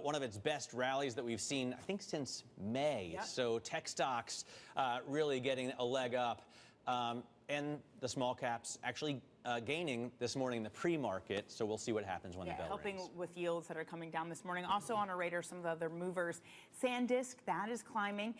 One of its best rallies that we've seen, I think, since May. Yep. So tech stocks really getting a leg up. And the small caps actually gaining this morning in the pre-market. So we'll see what happens when the bell helping rings. with yields that are coming down this morning. Also on our radar, some of the other movers. SanDisk, that is climbing.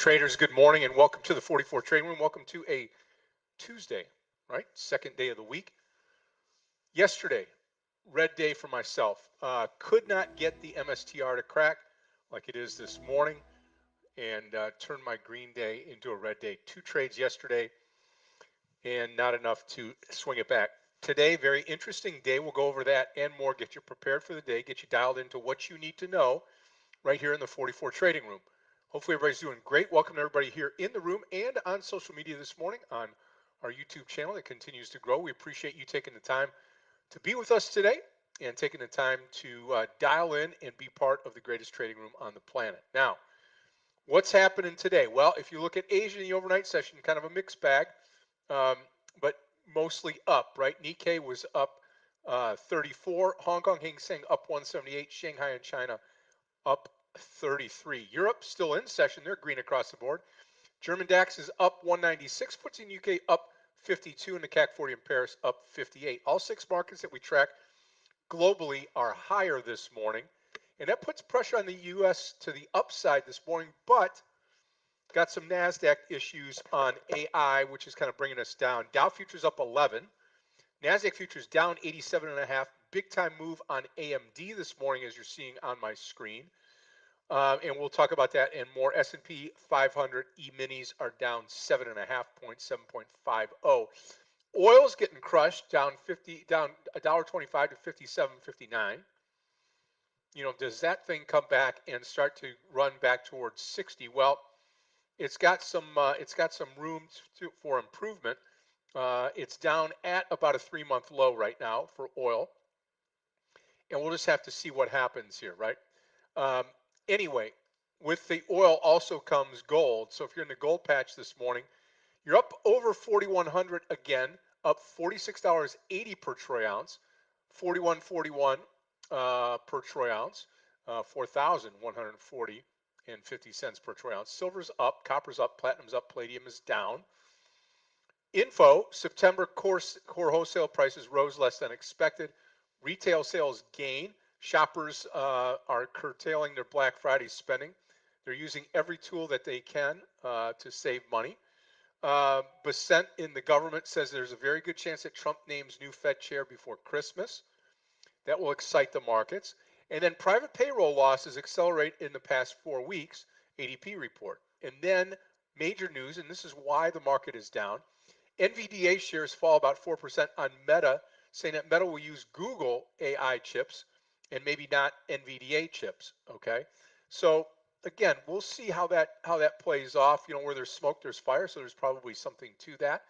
Traders, good morning and welcome to the 44 Trading Room. Welcome to a Tuesday, right? Second day of the week. Yesterday, red day for myself. Could not get the MSTR to crack like it is this morning and turned my green day into a red day. 2 trades yesterday and not enough to swing it back. Today, very interesting day. We'll go over that and more, get you prepared for the day, get you dialed into what you need to know right here in the 44 Trading Room. Hopefully everybody's doing great. Welcome to everybody here in the room and on social media this morning on our YouTube channel that continues to grow. We appreciate you taking the time to be with us today and taking the time to dial in and be part of the greatest trading room on the planet. Now, what's happening today? Well, if you look at Asia in the overnight session, kind of a mixed bag, but mostly up, right? Nikkei was up 34, Hong Kong Hang Seng up 178, Shanghai and China up 33. Europe still in session. They're green across the board. German DAX is up 196, FTSE in UK up 52, and the CAC 40 in Paris up 58. All 6 markets that we track globally are higher this morning, and that puts pressure on the U.S. to the upside this morning, but got some NASDAQ issues on AI, which is kind of bringing us down. Dow futures up 11. NASDAQ futures down 87.5. Big time move on AMD this morning, as you're seeing on my screen. And we'll talk about that and more. S&P 500 E-minis are down 7.5 points, 7.50. Oil's getting crushed, down $1.25 to 57.59. You know, does that thing come back and start to run back towards 60? Well, it's got some room for improvement. It's down at about a 3-month low right now for oil, and we'll just have to see what happens here, right? Anyway, with the oil also comes gold. So if you're in the gold patch this morning, you're up over 4,100 again, up $46.80 per troy ounce, 41.41 per troy ounce, 4,140 and 50 cents per troy ounce. Silver's up, copper's up, platinum's up, palladium is down. Info: September core wholesale prices rose less than expected. Retail sales gain. Shoppers are curtailing their Black Friday spending. They're using every tool that they can to save money. Besant in the government says there's a very good chance that Trump names new Fed chair before Christmas. That will excite the markets. And then private payroll losses accelerate in the past 4 weeks, ADP report. And then major news, and this is why the market is down. NVDA shares fall about 4% on Meta, saying that Meta will use Google AI chips and maybe not NVDA chips. Okay, so again, we'll see how that plays off. You know, where there's smoke, there's fire, so there's probably something to that.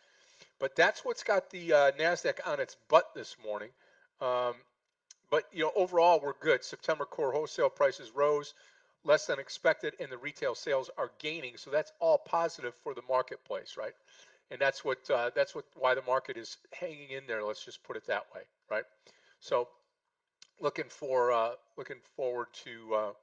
But that's what's got the Nasdaq on its butt this morning. But you know, overall, we're good. September core wholesale prices rose less than expected, and the retail sales are gaining. So that's all positive for the marketplace, right? And that's why the market is hanging in there. Let's just put it that way, right? So looking forward to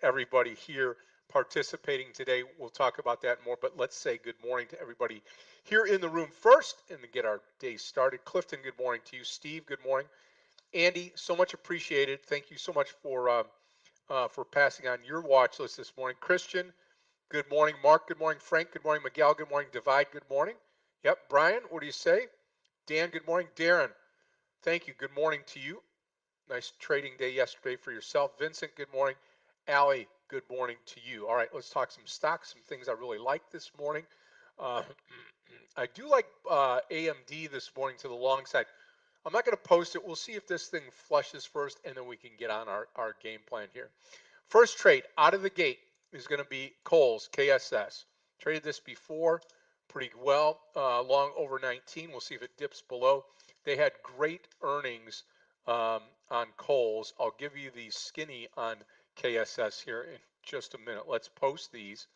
everybody here participating today. We'll talk about that more, but let's say good morning to everybody here in the room first and to get our day started. Clifton, good morning to you. Steve, good morning. Andy, so much appreciated. Thank you so much for passing on your watch list this morning. Christian, good morning. Mark, good morning. Frank, good morning. Miguel, good morning. Divide, good morning. Yep. Brian, what do you say? Dan, good morning. Darren, thank you. Good morning to you. Nice trading day yesterday for yourself. Vincent, good morning. Allie, good morning to you. All right, let's talk some stocks, some things I really like this morning. I do like AMD this morning to the long side. I'm not going to post it. We'll see if this thing flushes first, and then we can get on our game plan here. First trade out of the gate is going to be Kohl's, KSS. Traded this before pretty well, long over 19. We'll see if it dips below. They had great earnings on Kohl's. I'll give you the skinny on KSS here in just a minute. Let's post these.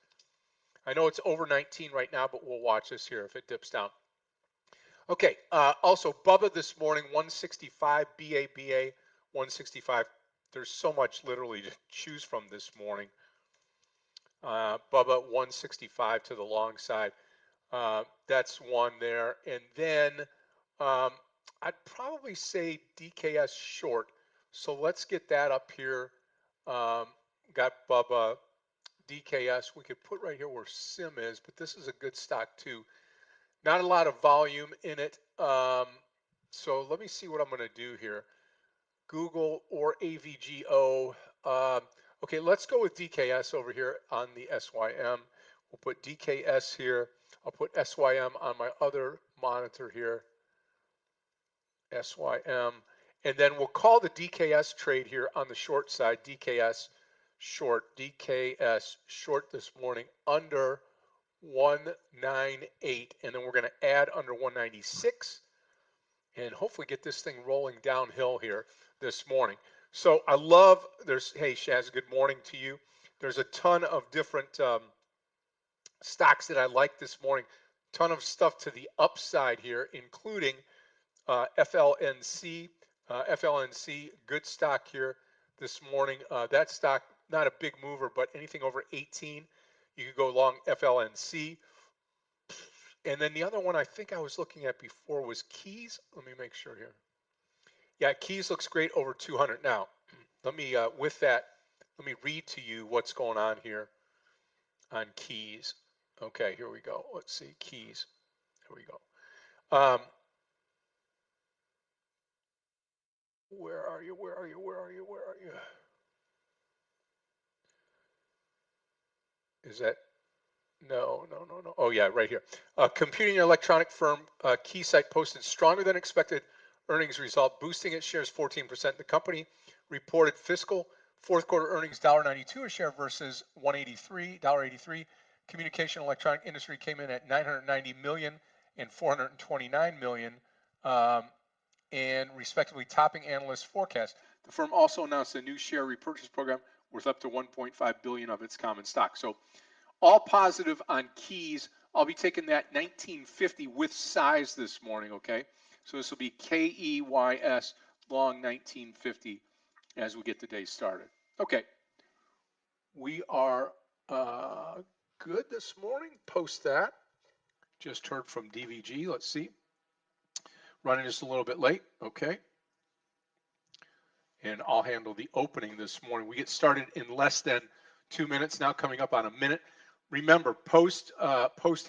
I know it's over 19 right now, but we'll watch this here if it dips down. Okay, also Bubba this morning, 165, BABA, 165. There's so much literally to choose from this morning. Bubba, 165 to the long side. That's one there. And then I'd probably say DKS short. So let's get that up here. Got Bubba DKS. We could put right here where SIM is, but this is a good stock too. Not a lot of volume in it. So let me see what I'm going to do here. Google or AVGO. Okay, let's go with DKS over here on the SYM. We'll put DKS here. I'll put SYM on my other monitor here. SYM. And then we'll call the DKS trade here on the short side, DKS short this morning under 198. And then we're going to add under 196 and hopefully get this thing rolling downhill here this morning. So I love, hey Shaz, good morning to you. There's a ton of different stocks that I like this morning. Ton of stuff to the upside here, including FLNC. FLNC, good stock here this morning. That stock, not a big mover, but anything over 18, you could go long FLNC. And then the other one I think I was looking at before was Keys. Let me make sure here. Yeah, Keys looks great over 200. Now, let me, with that, let me read to you what's going on here on Keys. Okay, here we go. Let's see, Keys. Here we go. Where are you? Where are you? Where are you? Where are you? Is that? No. Oh, yeah, right here. Computing and electronic firm Keysight posted stronger than expected earnings result, boosting its shares 14%. The company reported fiscal fourth quarter earnings $1.92 a share versus $1.83. Communication and electronic industry came in at $990 million and $429 million, and respectively topping analysts' forecast. The firm also announced a new share repurchase program worth up to $1.5 billion of its common stock. So all positive on Keys. I'll be taking that 1950 with size this morning, okay? So this will be KEYS long 1950 as we get the day started. Okay, we are good this morning. Post that. Just heard from DVG. Let's see. Running just a little bit late, okay? And I'll handle the opening this morning. We get started in less than 2 minutes now, coming up on a minute. Remember, post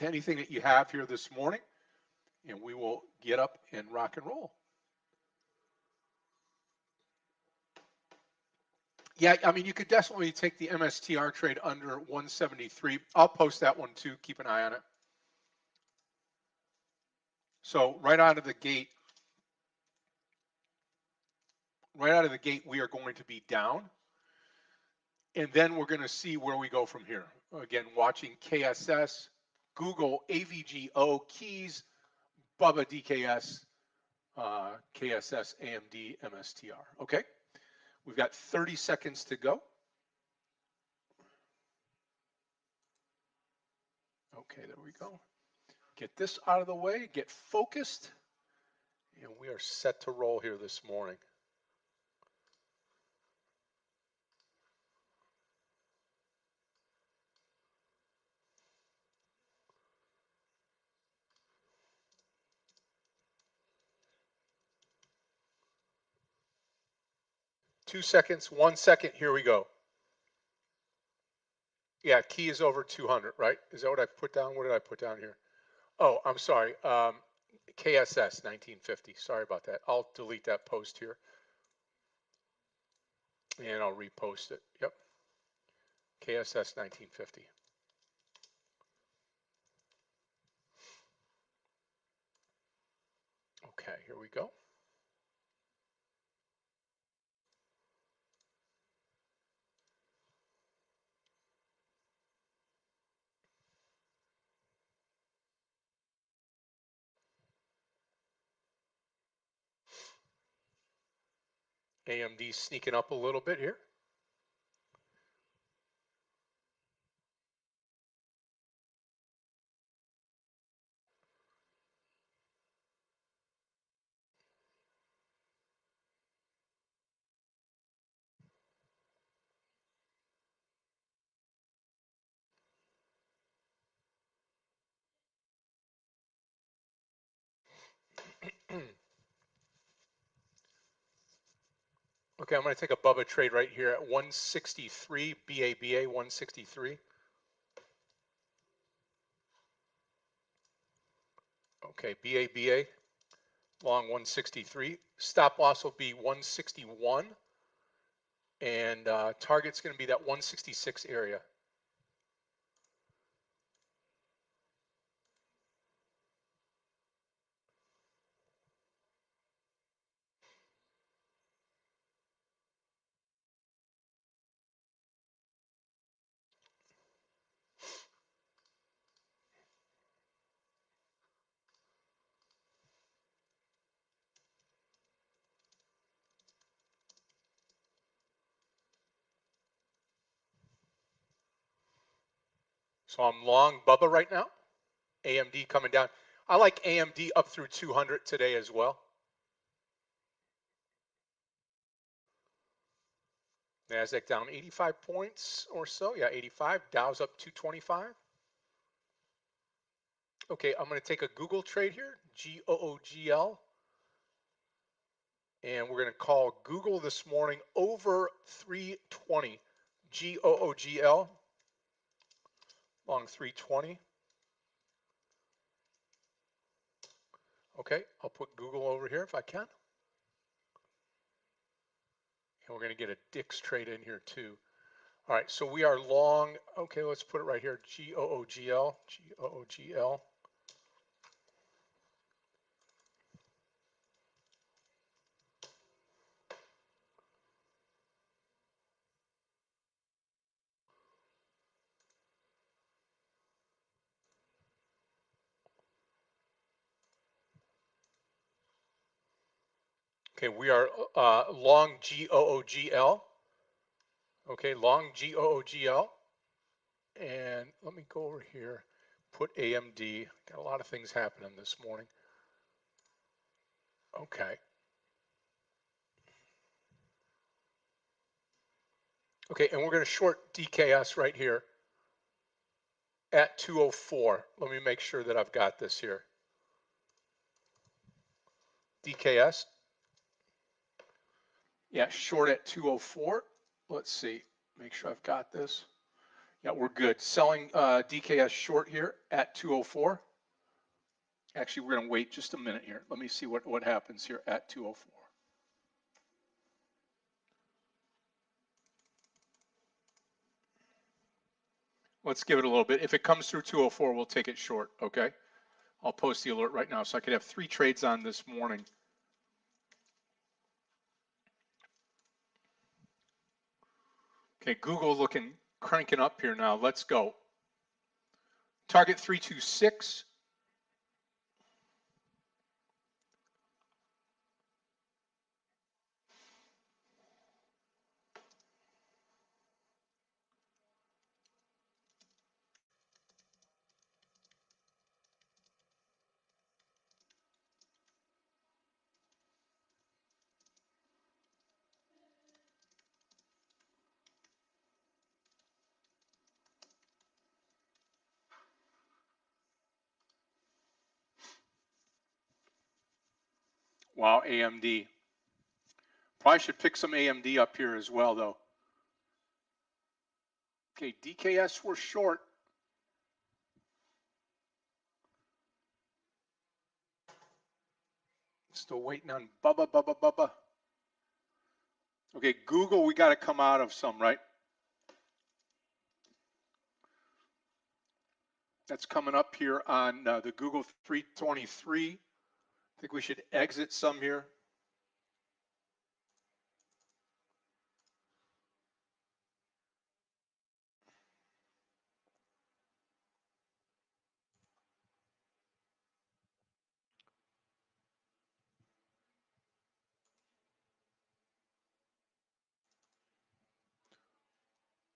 anything that you have here this morning, and we will get up and rock and roll. Yeah, I mean, you could definitely take the MSTR trade under 173. I'll post that one too. Keep an eye on it. So right out of the gate, we are going to be down. And then we're going to see where we go from here. Again, watching KSS, Google, AVGO, Keys, Bubba DKS, KSS, AMD, MSTR. Okay, we've got 30 seconds to go. Okay, there we go. Get this out of the way, get focused, and we are set to roll here this morning. Two seconds, 1 second, here we go. Yeah, key is over 200, right? Is that what I put down? What did I put down here? Oh, I'm sorry. KSS 1950. Sorry about that. I'll delete that post here. And I'll repost it. Yep. KSS 1950. Okay, here we go. AMD sneaking up a little bit here. Okay, I'm going to take a Bubba trade right here at 163, BABA 163. Okay, BABA, long 163. Stop loss will be 161. And target's going to be that 166 area. So I'm long Bubba right now. AMD coming down. I like AMD up through 200 today as well. NASDAQ down 85 points or so. Yeah, 85. Dow's up 225. Okay, I'm going to take a Google trade here, GOOGL. And we're going to call Google this morning over 320. GOOGL, long 320. Okay, I'll put Google over here if I can. And we're going to get a Dix trade in here too. All right, so we are long. Okay, let's put it right here. GOOGL. GOOGL. Okay, we are long GOOGL. Okay, long GOOGL. And let me go over here, put AMD. Got a lot of things happening this morning. Okay. Okay, and we're going to short DKS right here at 204. Let me make sure that I've got this here. DKS. Yeah, short at 204. Let's see. Make sure I've got this. Yeah, we're good. Selling DKS short here at 204. Actually, we're going to wait just a minute here. Let me see what happens here at 204. Let's give it a little bit. If it comes through 204, we'll take it short, okay? I'll post the alert right now so I could have 3 trades on this morning. Okay, Google looking cranking up here now. Let's go. Target 326. Wow, AMD. Probably should pick some AMD up here as well, though. Okay, DKS we're short. Still waiting on Bubba. Okay, Google, we got to come out of some, right? That's coming up here on the Google 323. I think we should exit some here.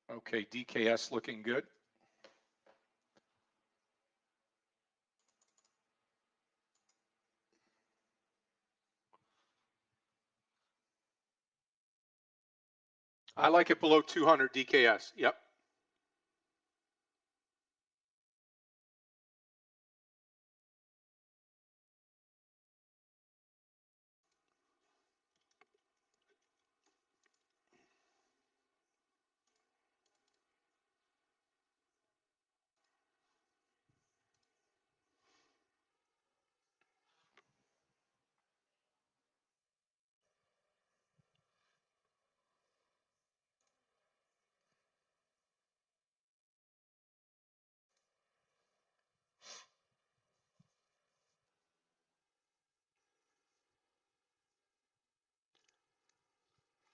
Okay, DKS looking good. I like it below 200 DKS. Yep.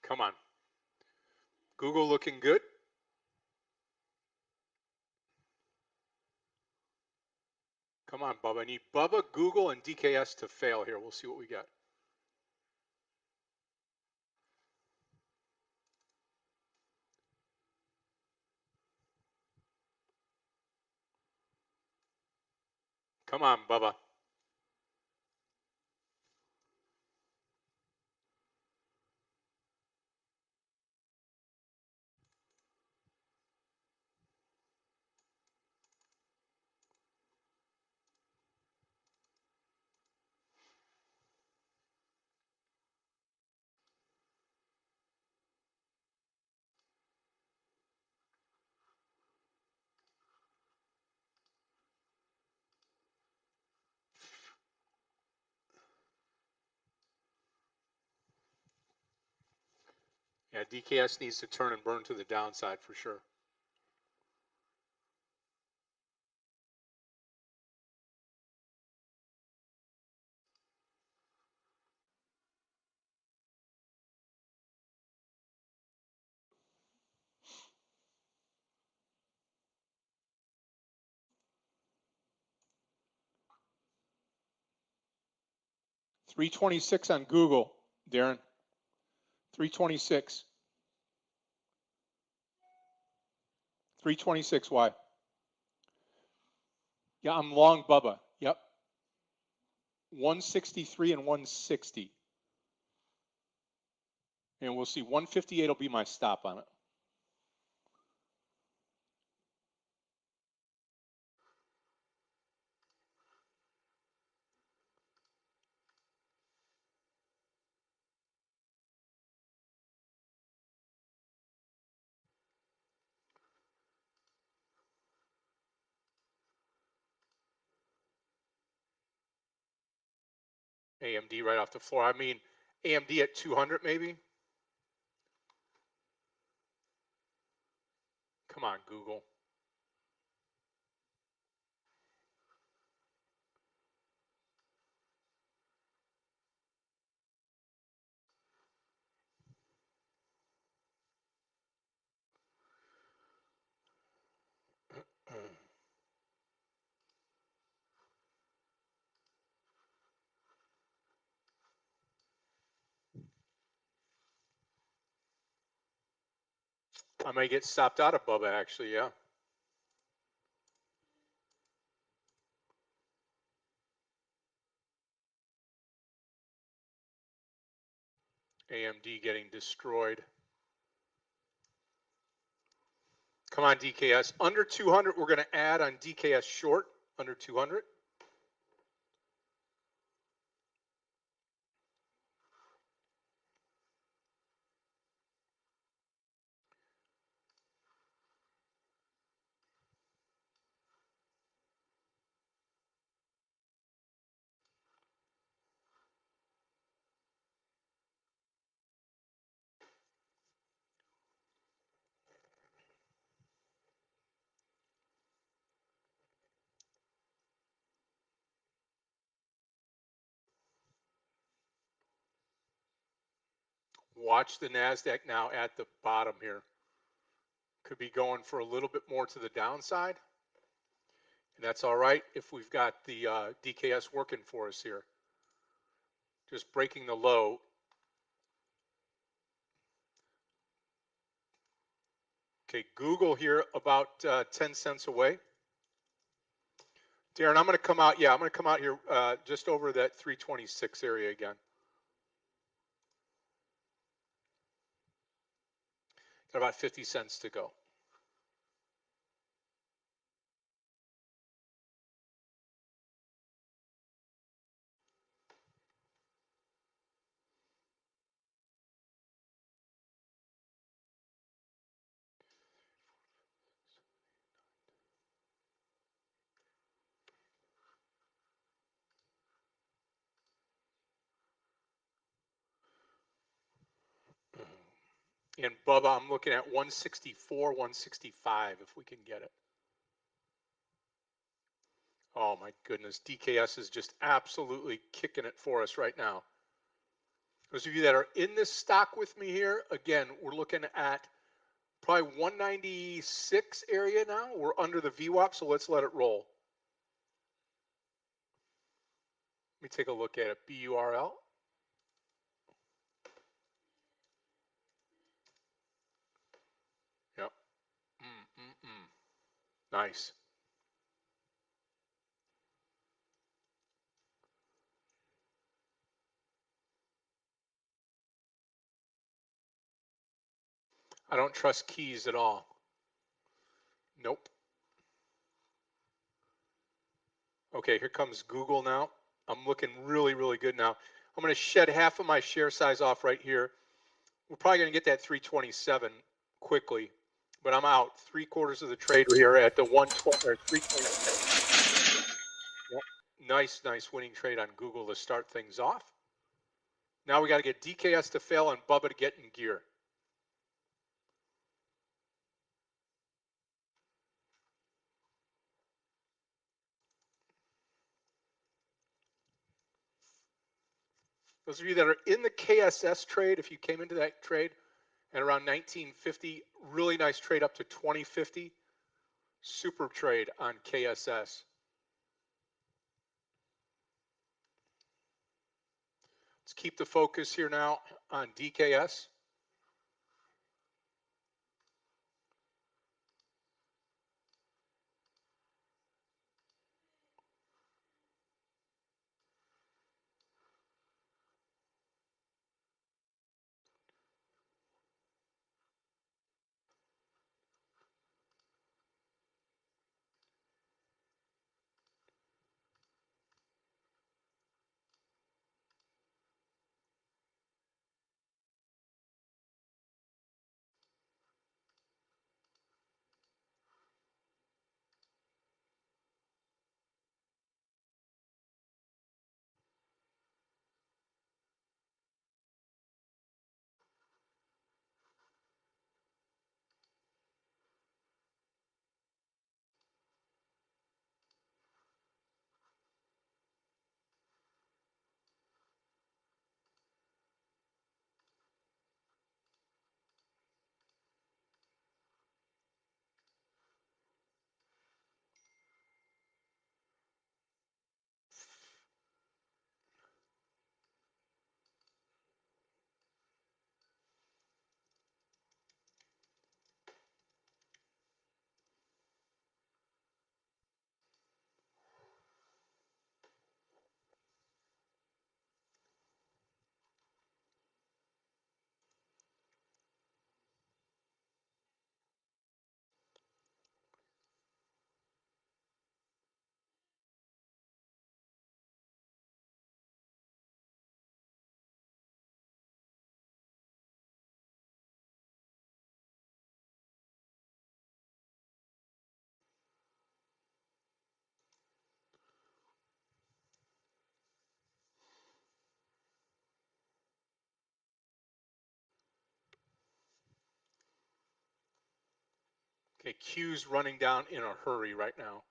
Come on. Google looking good. Come on, Bubba. I need Bubba, Google, and DKS to fail here. We'll see what we got. Come on, Bubba. Yeah, DKS needs to turn and burn to the downside for sure. $326 on Google, Darren. 326. 326. Why? Yeah, I'm long Bubba. Yep. 163 and 160. And we'll see. 158 will be my stop on it. AMD right off the floor. I mean, AMD at 200 maybe. Come on, Google. I may get stopped out of Bubba actually, yeah. AMD getting destroyed. Come on, DKS. Under 200, we're going to add on DKS short. Under 200. Watch the NASDAQ now at the bottom here. Could be going for a little bit more to the downside. And that's all right if we've got the DKS working for us here. Just breaking the low. Okay, Google here about 10 cents away. Darren, I'm going to come out. Yeah, I'm going to come out here just over that 326 area again. Got about 50 cents to go. And Bubba, I'm looking at 164, 165 if we can get it. Oh my goodness, DKS is just absolutely kicking it for us right now. Those of you that are in this stock with me here, again, we're looking at probably 196 area now. We're under the VWAP, so let's let it roll. Let me take a look at it. BURL. Yep. Nice. I don't trust keys at all. Nope. Okay, here comes Google now. I'm looking really, really good now. I'm going to shed half of my share size off right here. We're probably going to get that 327 quickly, but I'm out 3/4 of the trade here at the 120 or 320. Yep. Nice, nice winning trade on Google to start things off. Now we got to get DKS to fail and Bubba to get in gear. Those of you that are in the KSS trade, if you came into that trade at around 1950, really nice trade up to 2050. Super trade on KSS. Let's keep the focus here now on DKS. Okay, Q's running down in a hurry right now.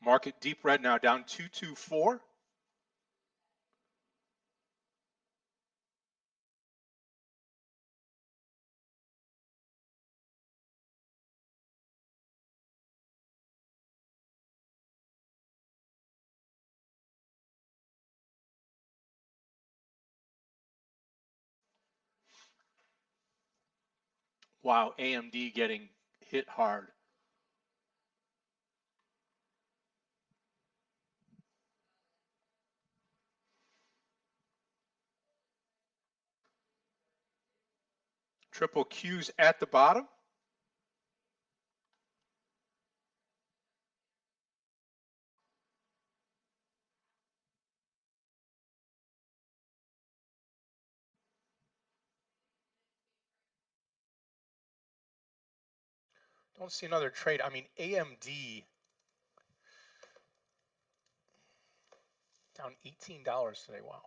Market deep red now down 224. Wow, AMD getting hit hard. Triple Q's at the bottom. Don't see another trade. I mean, AMD down $18 today. Wow.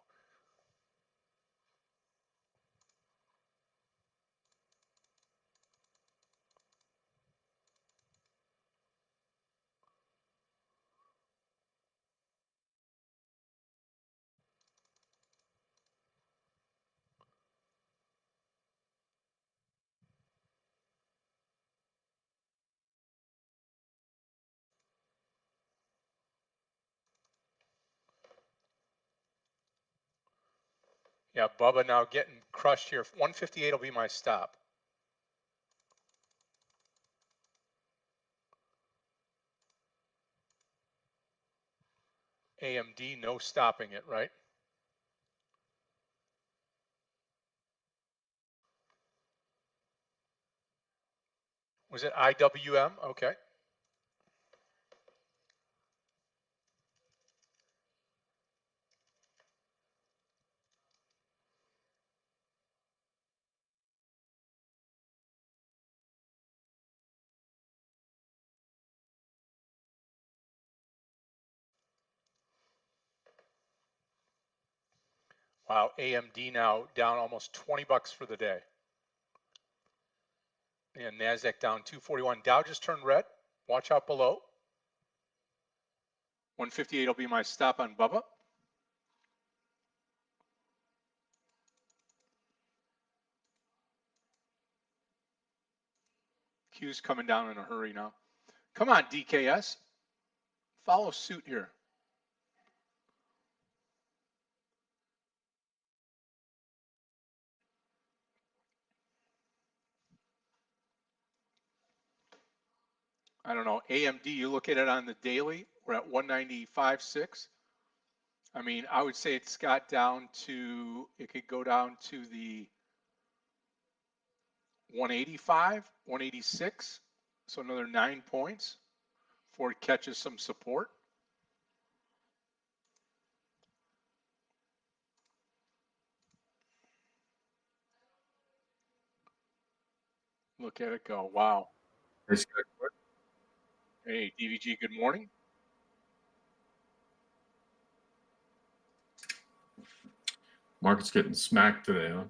Yeah, Bubba now getting crushed here. 158 will be my stop. AMD, no stopping it, right? Was it IWM? Okay. Wow, AMD now down almost 20 bucks for the day. And NASDAQ down 241. Dow just turned red. Watch out below. 158 will be my stop on Bubba. Q's coming down in a hurry now. Come on, DKS. Follow suit here. I don't know. AMD, you look at it on the daily, we're at 195.6. I mean, I would say it's got down to, it could go down to the 185, 186. So another 9 points before it catches some support. Look at it go. Wow. Hey, DVG, good morning. Market's getting smacked today, huh?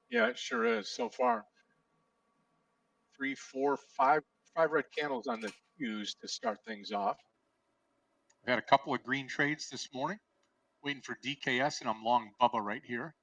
Yeah, it sure is so far. 3, 4, 5 red candles on the Qs to start things off. I've had a couple of green trades this morning. Waiting for DKS, and I'm long Bubba right here.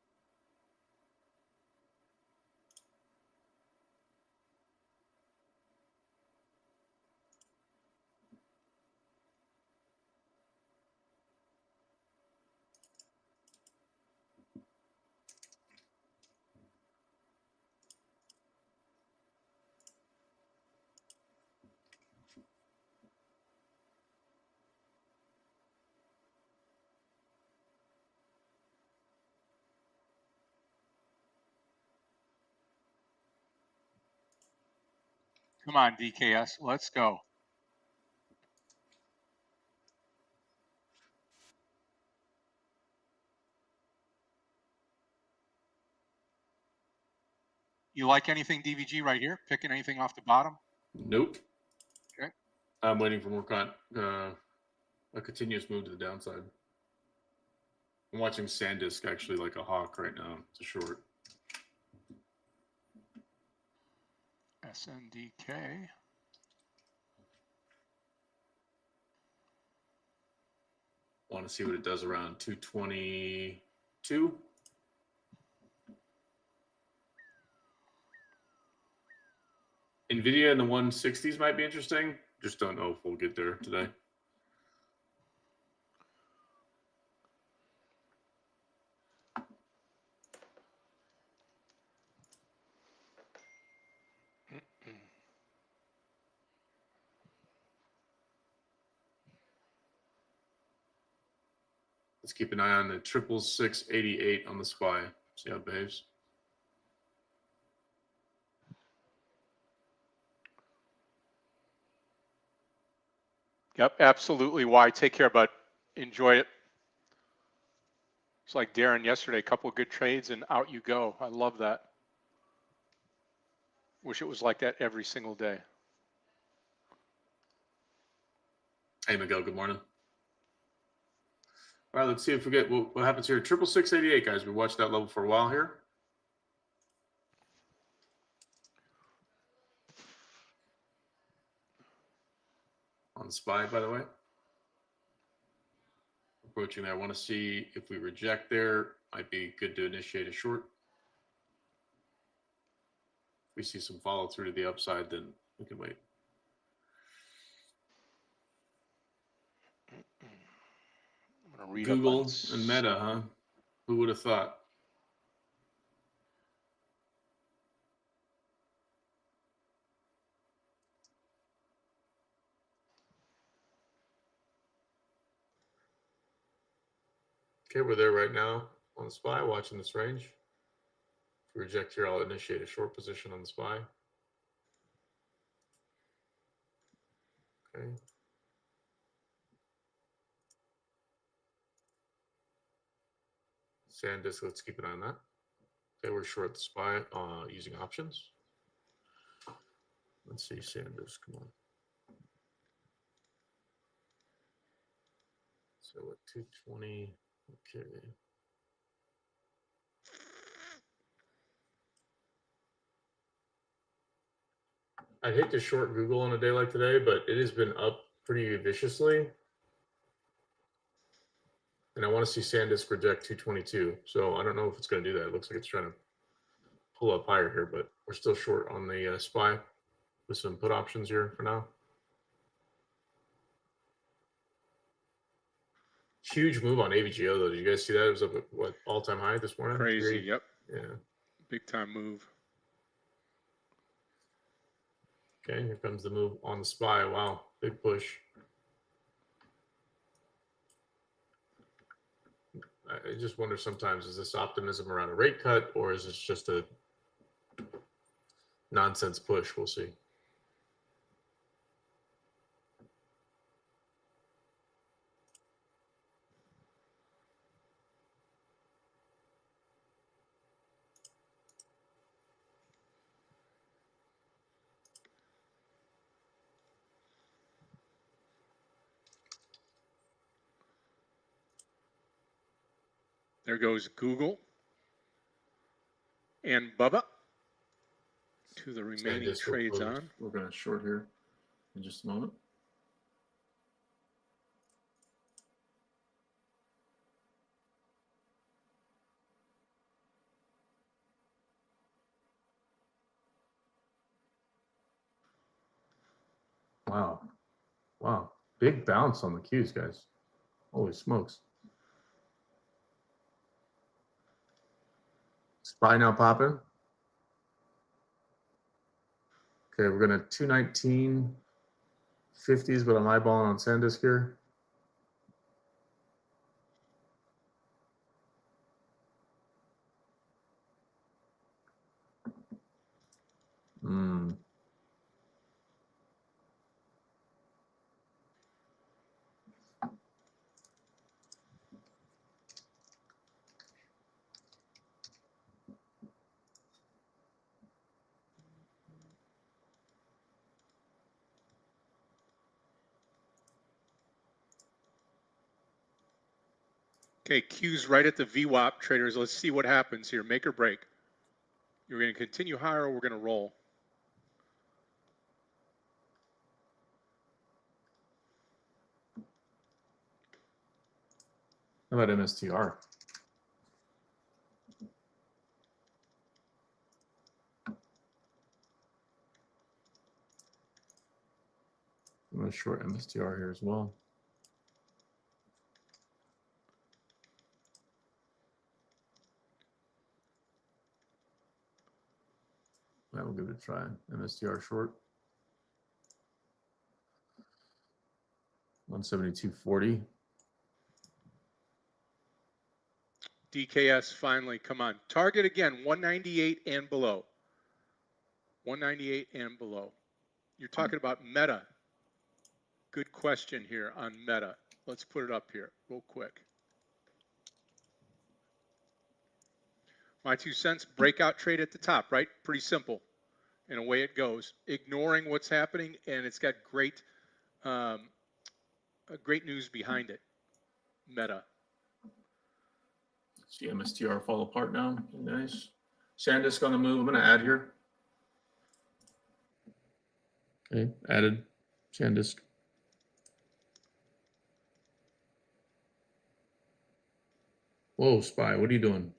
Come on, DKS, let's go. You like anything DVG right here? Picking anything off the bottom? Nope. Okay. I'm waiting for more a continuous move to the downside. I'm watching SanDisk actually like a hawk right now. It's a short. SNDK. Want to see what it does around 222. NVIDIA in the 160s might be interesting. Just don't know if we'll get there today. Let's keep an eye on the 66688 on the SPY. See how it behaves. Yep, absolutely. Why? Take care, bud. Enjoy it. It's like Darren yesterday, a couple of good trades and out you go. I love that. Wish it was like that every single day. Hey, Miguel, good morning. All right, let's see if we get what happens here. 66688, guys. We watched that level for a while here. On SPY, by the way. Approaching there. I want to see if we reject there. Might be good to initiate a short. If we see some follow through to the upside, then we can wait. I'm gonna read Google up on... and Meta, huh? Who would have thought? Okay, we're there right now on the SPY, watching this range. If we reject here, I'll initiate a short position on the SPY. Okay. SanDisk, let's keep an eye on that. Okay, we're short the SPY using options. Let's see, SanDisk, come on. So at 220, okay. I'd hate to short Google on a day like today, but it has been up pretty viciously. And I want to see SanDisk reject 222. So I don't know if it's going to do that. It looks like it's trying to pull up higher here, but we're still short on the SPY with some put options here for now. Huge move on AVGO though. Did you guys see that? It was up at what, all-time high this morning? Crazy, yep. Yeah. Big time move. Okay, here comes the move on the SPY. Wow, big push. I just wonder sometimes, is this optimism around a rate cut or is this just a nonsense push? We'll see. There goes Google and Bubba to the remaining SanDisk will trades close. on. We're going to short here in just a moment. Wow. Wow. Big bounce on the Qs, guys. Holy smokes. SPY now popping. Okay, we're going to 219.50s, but I'm eyeballing on SanDisk here. Okay, Q's right at the VWAP, traders. Let's see what happens here. Make or break. You're going to continue higher or we're going to roll. How about MSTR? I'm going to short MSTR here as well. That will give it a try. MSTR short. 172.40. DKS finally, come on. Target again, 198 and below. 198 and below. You're talking about Meta Good question here on Meta. Let's put it up here real quick. My 2 cents, breakout trade at the top, right? Pretty simple. And away it goes, ignoring what's happening, and it's got great news behind it. Meta. See MSTR fall apart now. Nice. SanDisk on the move. I'm going to add here. Okay, added SanDisk. Whoa, SPY, what are you doing?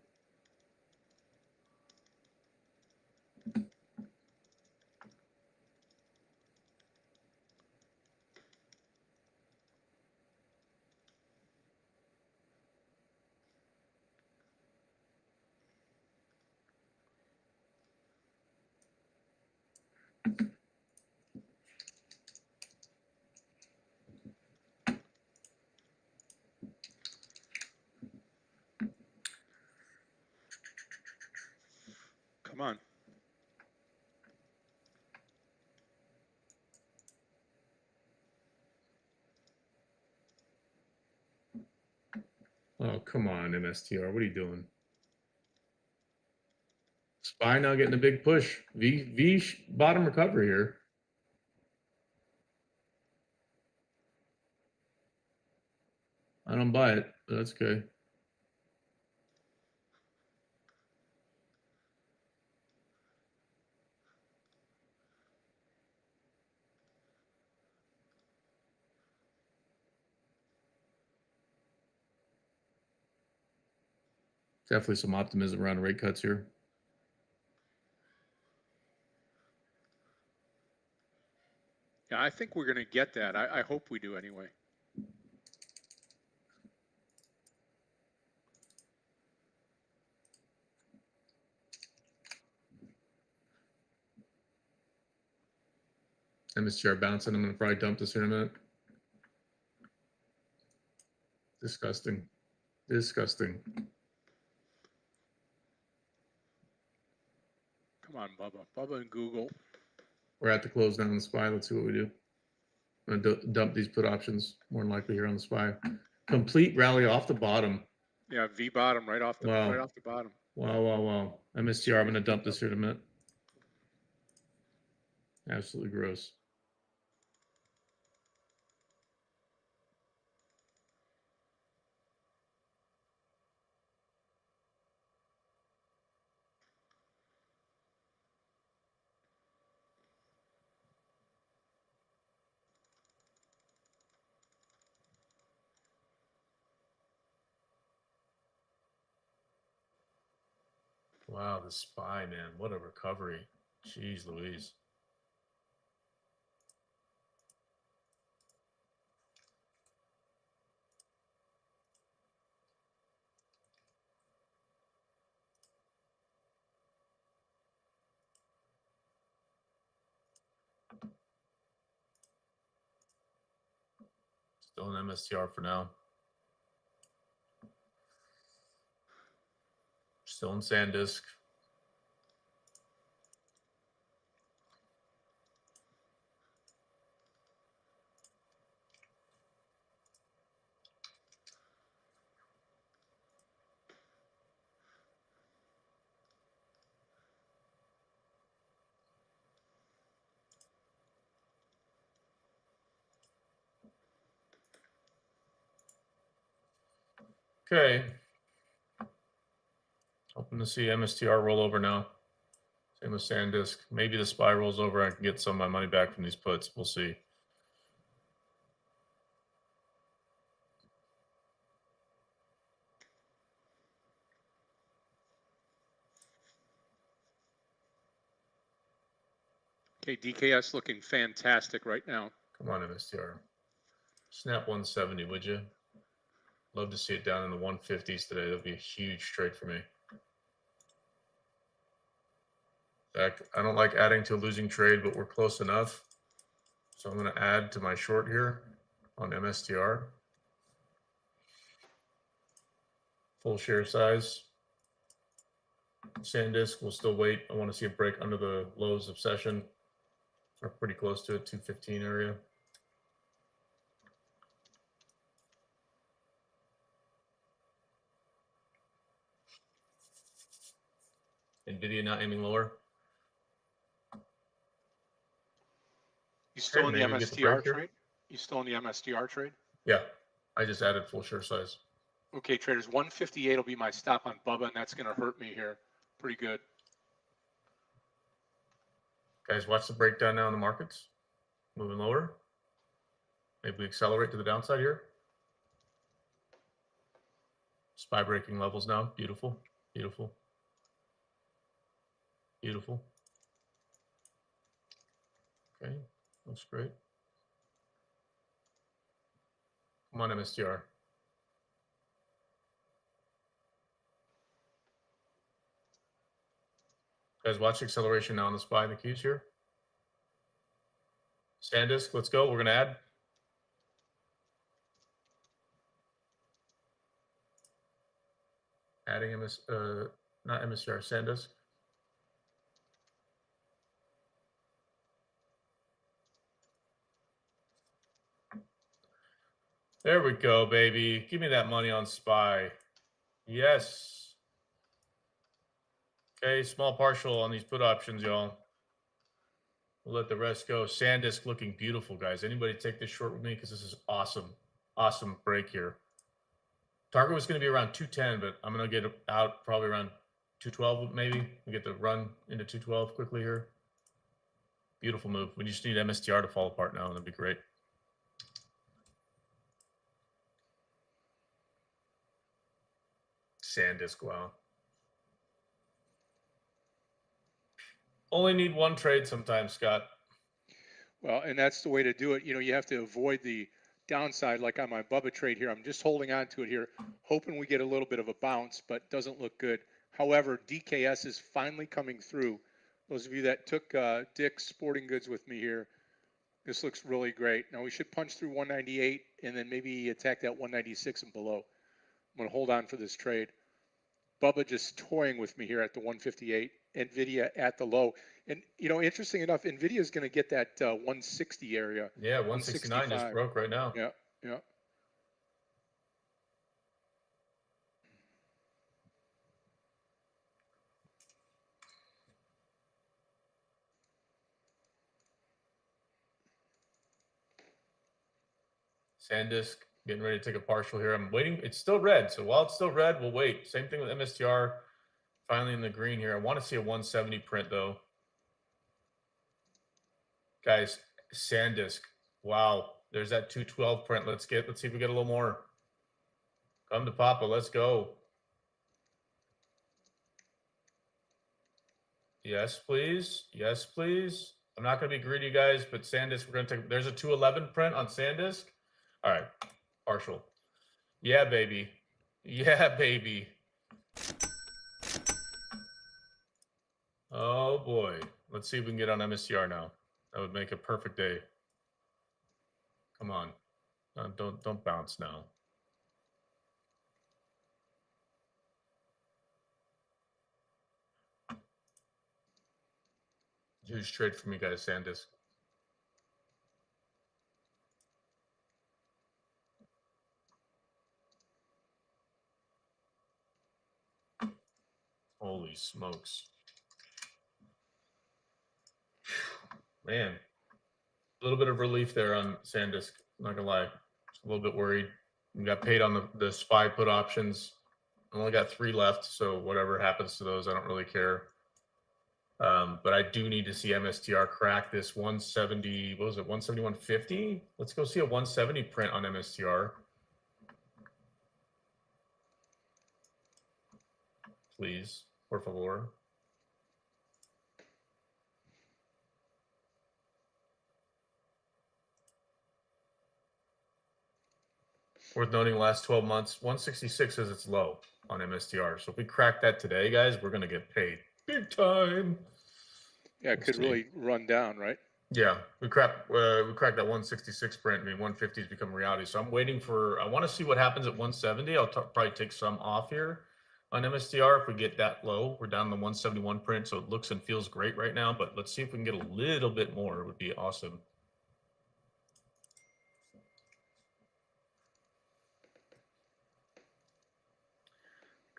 Come on. Oh, come on, MSTR. What are you doing? SPY now getting a big push. V bottom recovery here. I don't buy it, but that's okay. Definitely some optimism around rate cuts here. Yeah, I think we're going to get that. I hope we do anyway. MSTR bouncing. I'm going to probably dump this here in a minute. Disgusting. Disgusting. Come on, Bubba. Bubba and Google. We're at the close down on the SPY. Let's see what we do. I'm going to dump these put options more than likely here on the SPY. Complete rally off the bottom. Yeah, V bottom right off the bottom. Wow. MSTR, I'm going to dump this here in a minute. Absolutely gross. Wow, the SPY, man. What a recovery. Jeez Louise. Still an MSTR for now. Still in SanDisk. Okay. Hoping to see MSTR roll over now. Same with SanDisk. Maybe the SPY rolls over. I can get some of my money back from these puts. We'll see. Okay, DKS looking fantastic right now. Come on, MSTR. Snap 170, would you? Love to see it down in the 150s today. That'd be a huge trade for me. Zach, I don't like adding to a losing trade, but we're close enough. So I'm going to add to my short here on MSTR. Full share size. SanDisk will still wait. I want to see a break under the lows of session. Are pretty close to it, 215 area. NVIDIA not aiming lower. You still in the maybe we get the MSTR break here. trade? You still in the MSTR trade? Yeah, I just added full share size. Okay, traders, 158 will be my stop on Bubba, and that's going to hurt me here pretty good. Guys, watch the breakdown now in the markets. Moving lower. Maybe we accelerate to the downside here. SPY breaking levels now. Beautiful, beautiful, beautiful. Okay, looks great. Come on, MSTR. Guys, watch acceleration now on the SPY and the Qs here. SanDisk, let's go. We're going to add. Adding not MSTR, SanDisk. There we go, baby. Give me that money on SPY. Yes. Okay, small partial on these put options, y'all. We'll let the rest go. SanDisk looking beautiful, guys. Anybody take this short with me? Because this is awesome. Awesome break here. Target was going to be around 210, but I'm going to get out probably around 212 maybe. We get the run into 212 quickly here. Beautiful move. We just need MSTR to fall apart now, and that'd be great. SanDisk, wow. Only need one trade sometimes, Scott. Well, and that's the way to do it. You know, you have to avoid the downside, like on my Bubba trade here. I'm just holding on to it here, hoping we get a little bit of a bounce, but doesn't look good. However, DKS is finally coming through. Those of you that took Dick's Sporting Goods with me here, this looks really great. Now we should punch through 198 and then maybe attack that 196 and below. I'm going to hold on for this trade. Bubba just toying with me here at the 158. NVIDIA at the low. And, you know, interesting enough, NVIDIA is going to get that 160 area. Yeah, 169 just broke right now. Yeah, yeah. SanDisk getting ready to take a partial here. I'm waiting. It's still red. So while it's still red, we'll wait. Same thing with MSTR. Finally in the green here. I want to see a 170 print though. Guys, SanDisk. Wow. There's that 212 print. Let's see if we get a little more. Come to Papa. Let's go. Yes, please. Yes, please. I'm not going to be greedy, guys, but SanDisk, we're going to take, there's a 211 print on SanDisk. All right. Partial. Yeah, baby. Yeah, baby. Oh, boy. Let's see if we can get on MSTR now. That would make a perfect day. Come on. Don't bounce now. Huge trade for me, guys, SanDisk. Holy smokes. Man, a little bit of relief there on SanDisk. Not gonna lie, just a little bit worried. We got paid on the SPY put options. I only got 3 left, so whatever happens to those, I don't really care. But I do need to see MSTR crack this 170. What was it? 171.50. Let's go see a 170 print on MSTR. Please, por favor. Worth noting, last 12 months, 166 is its low on MSTR. So if we crack that today, guys, we're going to get paid big time. Yeah, it could really run down, right? Yeah, we cracked that 166 print. I mean, 150 has become reality. So I'm waiting for, I want to see what happens at 170. I'll probably take some off here on MSTR if we get that low. We're down the 171 print, so it looks and feels great right now. But let's see if we can get a little bit more. It would be awesome.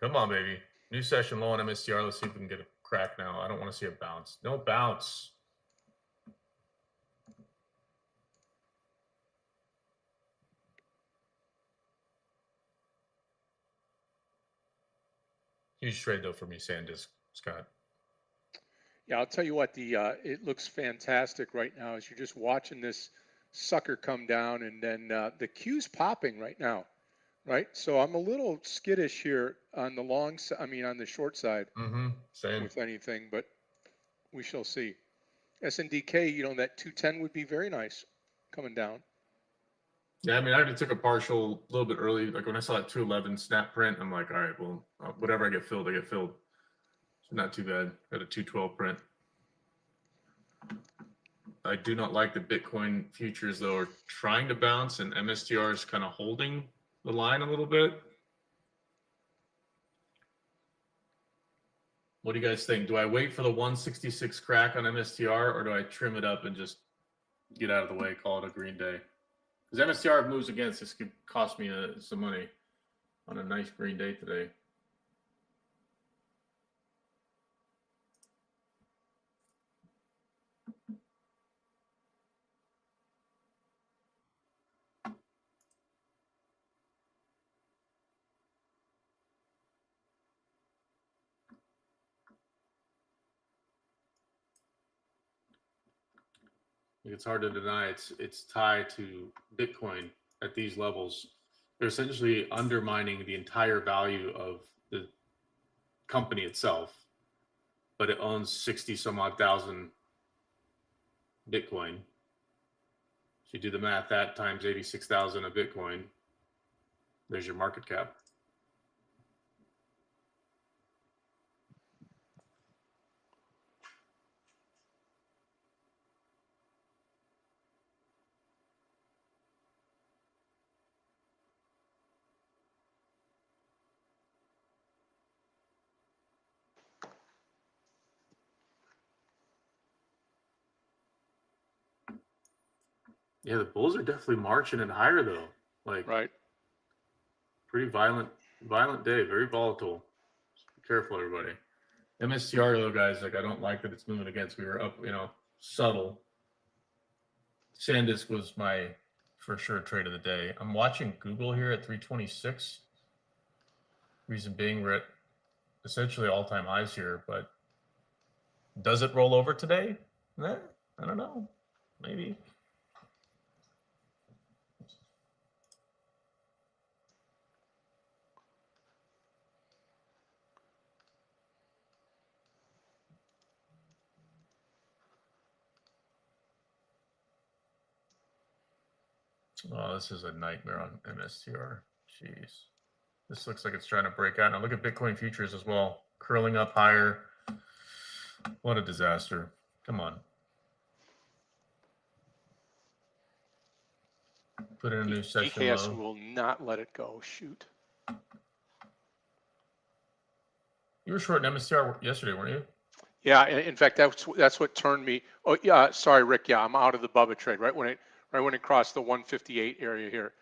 Come on, baby. New session low on MSTR. Let's see if we can get a crack now. I don't want to see a bounce. No bounce. Huge trade though for me, SanDisk, Scott. Yeah, I'll tell you what, it looks fantastic right now as you're just watching this sucker come down, and then the Q's popping right now, right? So I'm a little skittish here on the on the short side Same. with anything, but we shall see. SNDK, that 210 would be very nice coming down. Yeah, I mean, I already took a partial a little bit early. Like when I saw that 211 snap print, I'm like, all right, well, whatever I get filled, I get filled. So not too bad. Got a 212 print. I do not like the Bitcoin futures though, are trying to bounce, and MSTR is kind of holding the line a little bit. What do you guys think? Do I wait for the 166 crack on MSTR, or do I trim it up and just get out of the way, call it a green day? Because MSTR moves against this could cost me some money on a nice green day today. It's hard to deny it's tied to Bitcoin at these levels. They're essentially undermining the entire value of the company itself, but it owns 60 some odd thousand Bitcoin. So you do the math, that times 86,000 of Bitcoin, there's your market cap. Yeah, the bulls are definitely marching it higher though. Like, right. Pretty violent day, very volatile. Be careful, everybody. MSTR though, guys, like I don't like that it's moving against. We were up, subtle. SanDisk was my for sure trade of the day. I'm watching Google here at 326. Reason being, we're at essentially all-time highs here, but does it roll over today? I don't know. Maybe. Oh, this is a nightmare on MSTR. Jeez. This looks like it's trying to break out. Now look at Bitcoin futures as well. Curling up higher. What a disaster. Come on. Put in a new session DKS low. will not let it go. Shoot. You were short in MSTR yesterday, weren't you? Yeah, in fact, that's what turned me. Oh, yeah. Sorry, Rick. Yeah, I'm out of the Bubba trade right when it crossed the 158 area here.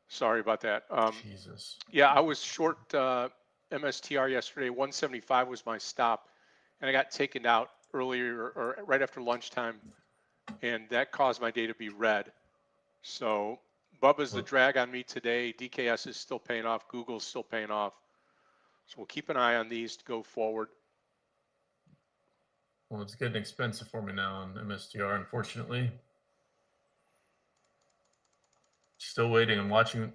Sorry about that. Jesus. Yeah, I was short MSTR yesterday. 175 was my stop, and I got taken out earlier or right after lunchtime, and that caused my day to be red. So Bubba's the drag on me today. DKS is still paying off. Google's still paying off. So we'll keep an eye on these to go forward. Well, it's getting expensive for me now on MSTR, unfortunately. Still waiting. I'm watching,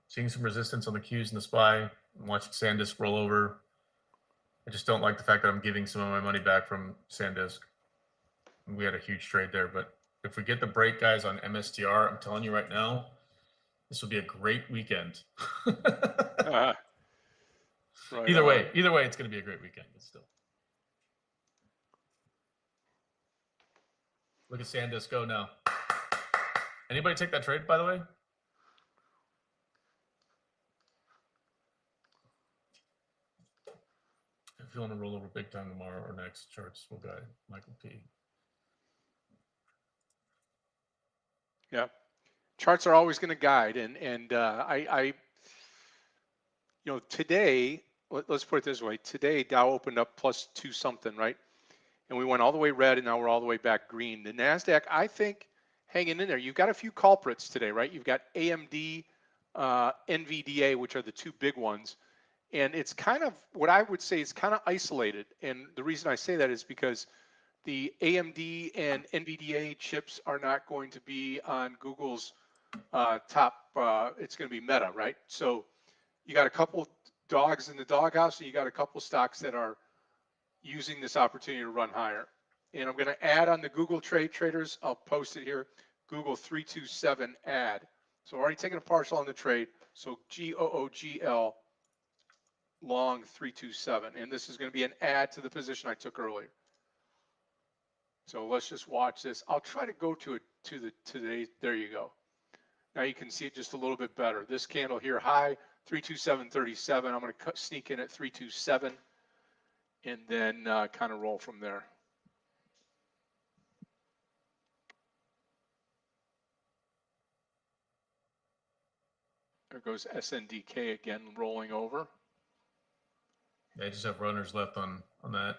seeing some resistance on the Qs and the SPY. I'm watching SanDisk roll over. I just don't like the fact that I'm giving some of my money back from SanDisk. We had a huge trade there, but if we get the break, guys, on MSTR, I'm telling you right now, this will be a great weekend. Right either way, it's going to be a great weekend, but still. Look at SanDisk go now. Anybody take that trade, by the way? If you want to roll over big time tomorrow or next, charts will guide Michael P. Yeah, charts are always going to guide, and I today let's put it this way. Today, Dow opened up plus 2 something, right? And we went all the way red, and now we're all the way back green. The NASDAQ, I think, hanging in there. You've got a few culprits today, right? You've got AMD, NVDA, which are the two big ones. And it's kind of, what I would say is kind of isolated. And the reason I say that is because the AMD and NVDA chips are not going to be on Google's top, it's going to be Meta, right? So you got a couple dogs in the doghouse, and you got a couple stocks that are using this opportunity to run higher. And I'm going to add on the Google trade traders. I'll post it here. Google 327 add. So already taking a partial on the trade. So GOOGL long 327. And this is going to be an add to the position I took earlier. So let's just watch this. I'll try to go to it to the there you go. Now you can see it just a little bit better. This candle here high 327.37. I'm going to sneak in at 327 and then kind of roll from there. There goes SNDK again, rolling over. Yeah, I just have runners left on that.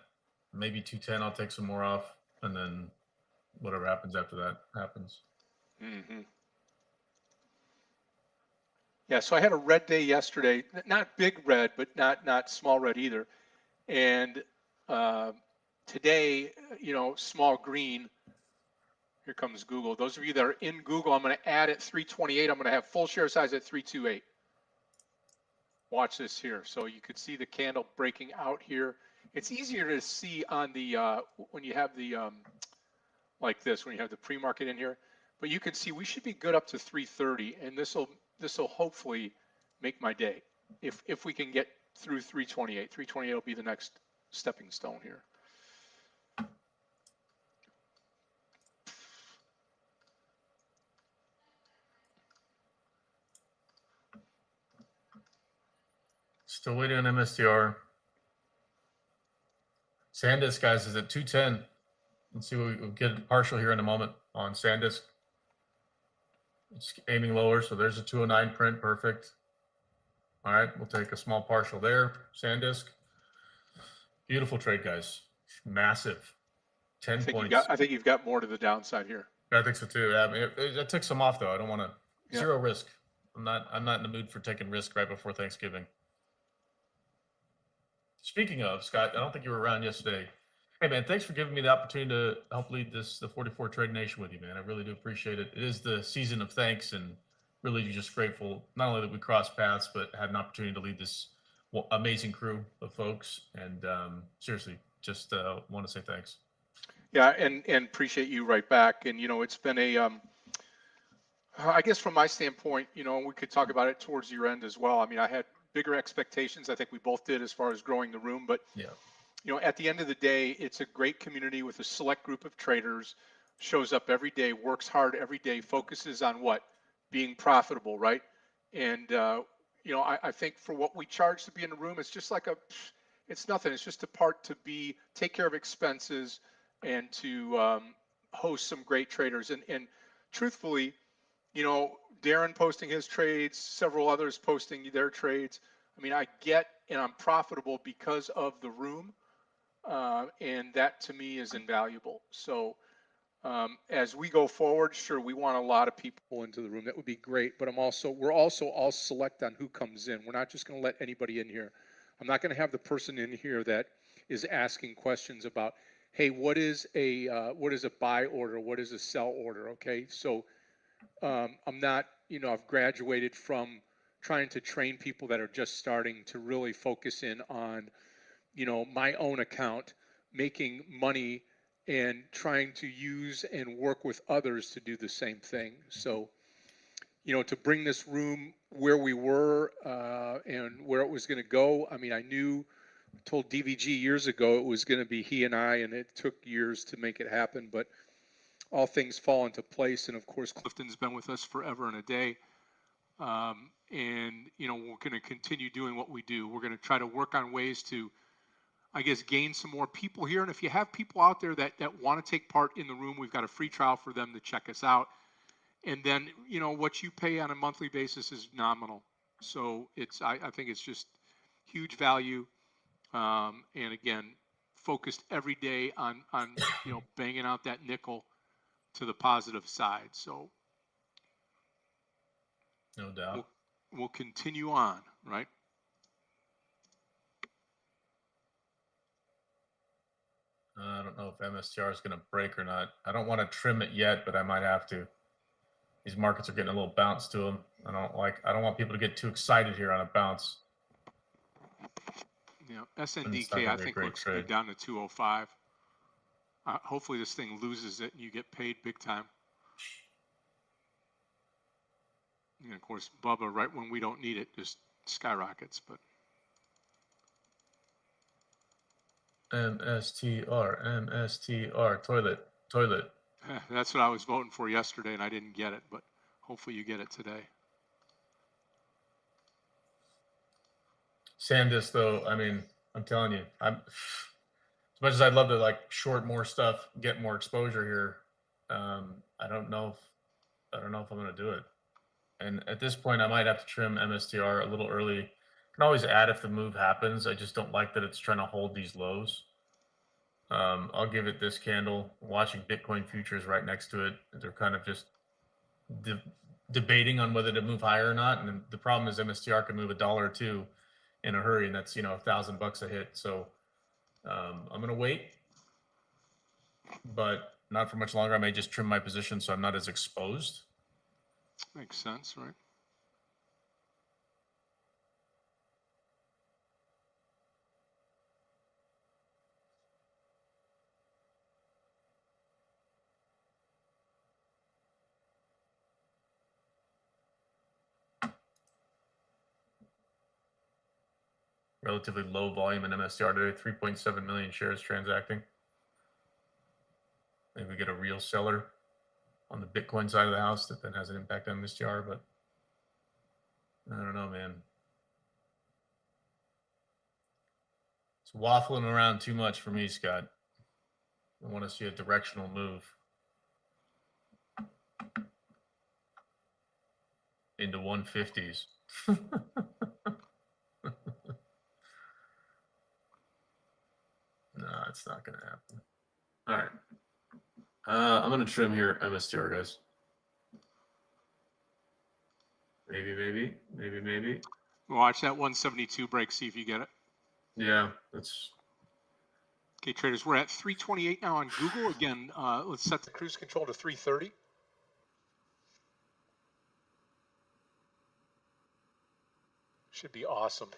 Maybe 210. I'll take some more off, and then whatever happens after that happens. Mm-hmm. Yeah, so I had a red day yesterday. Not big red, but not small red either. And today, you know, small green. Here comes Google. Those of you that are in Google, I'm going to add at 328. I'm going to have full share size at 328. Watch this here. So you could see the candle breaking out here. It's easier to see on the when you have the like this, when you have the pre-market in here. But you can see we should be good up to 330, and this will hopefully make my day if we can get through 328. 328 will be the next stepping stone here. Still waiting on MSTR. SanDisk, guys, is at 210. Let's see what we'll get partial here in a moment on SanDisk. It's aiming lower, so there's a 209 print. Perfect. All right, we'll take a small partial there. SanDisk. Beautiful trade, guys. Massive. 10 points. I think you've got more to the downside here. I think so too. Yeah, I mean, I took some off though. I don't want to zero risk. I'm not in the mood for taking risk right before Thanksgiving. Speaking of, Scott, I don't think you were around yesterday. Hey man, thanks for giving me the opportunity to help lead the 44 Trade Nation with you, man. I really do appreciate it. It is the season of thanks, and really just grateful not only that we crossed paths, but had an opportunity to lead this amazing crew of folks. And seriously, just want to say thanks. Yeah, and appreciate you right back. And you know, it's been a I guess from my standpoint, you know, we could talk about it towards your end as well. I mean, I had bigger expectations. I think we both did as far as growing the room, but yeah, you know, at the end of the day, it's a great community with a select group of traders, shows up every day, works hard every day, focuses on what? Being profitable, right? And you know, I think for what we charge to be in the room, it's just like it's nothing. It's just a part to take care of expenses and to host some great traders. And truthfully, you know, Darren posting his trades, several others posting their trades. I mean, I get and I'm profitable because of the room, and that to me is invaluable. So as we go forward, sure, we want a lot of people into the room. That would be great. But we're also all select on who comes in. We're not just going to let anybody in here. I'm not going to have the person in here that is asking questions about, hey, what is a buy order? What is a sell order? Okay, so I'm not, you know, I've graduated from trying to train people that are just starting to really focus in on, you know, my own account, making money and trying to use and work with others to do the same thing. So, you know, to bring this room where we were and where it was going to go, I mean, I told DVG years ago it was going to be he and I, and it took years to make it happen, but all things fall into place. And of course, Clifton's been with us forever and a day. And, you know, we're going to continue doing what we do. We're going to try to work on ways to, I guess, gain some more people here. And if you have people out there that want to take part in the room, we've got a free trial for them to check us out. And then, you know, what you pay on a monthly basis is nominal. So I think it's just huge value. And again, focused every day on banging out that nickel to the positive side. So No doubt. we'll continue on, right? I don't know if MSTR is going to break or not. I don't want to trim it yet, but I might have to. These markets are getting a little bounce to them. I don't want people to get too excited here on a bounce. SNDK I think looks good down to 205. Hopefully this thing loses it and you get paid big time. And of course, Bubba, right when we don't need it, just skyrockets. But MSTR, toilet. That's what I was voting for yesterday, and I didn't get it. But hopefully you get it today. SanDisk, though, I mean, I'm telling you, as much as I'd love to like short more stuff, get more exposure here, I don't know if I'm going to do it. And at this point, I might have to trim MSTR a little early. I can always add if the move happens. I just don't like that it's trying to hold these lows. I'll give it this candle. Watching Bitcoin futures right next to it. They're kind of just debating on whether to move higher or not. And the problem is MSTR can move $1 or $2 in a hurry, and that's $1,000 a hit. So I'm gonna wait, but not for much longer. I may just trim my position so I'm not as exposed. Makes sense, right? Relatively low volume in MSTR today, 3.7 million shares transacting. Maybe we get a real seller on the Bitcoin side of the house that then has an impact on MSTR, but I don't know, man. It's waffling around too much for me, Scott. I want to see a directional move into 150s. No, it's not going to happen. All right. I'm going to trim here MSTR, guys. Maybe. Watch that 172 break, see if you get it. Yeah, that's... Okay, traders, we're at 328 now on Google. Again, let's set the cruise control to 330. Should be awesome.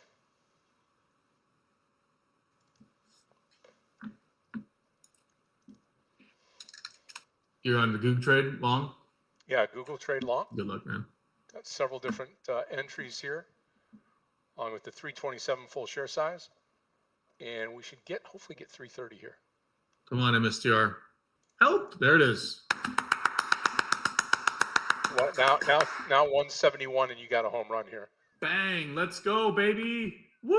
You're on the Google trade long? Yeah, Google trade long. Good luck, man. Got several different entries here, along with the 327 full share size. And we should hopefully get 330 here. Come on, MSTR. Help! There it is. Well, now 171, and you got a home run here. Bang! Let's go, baby! Woo!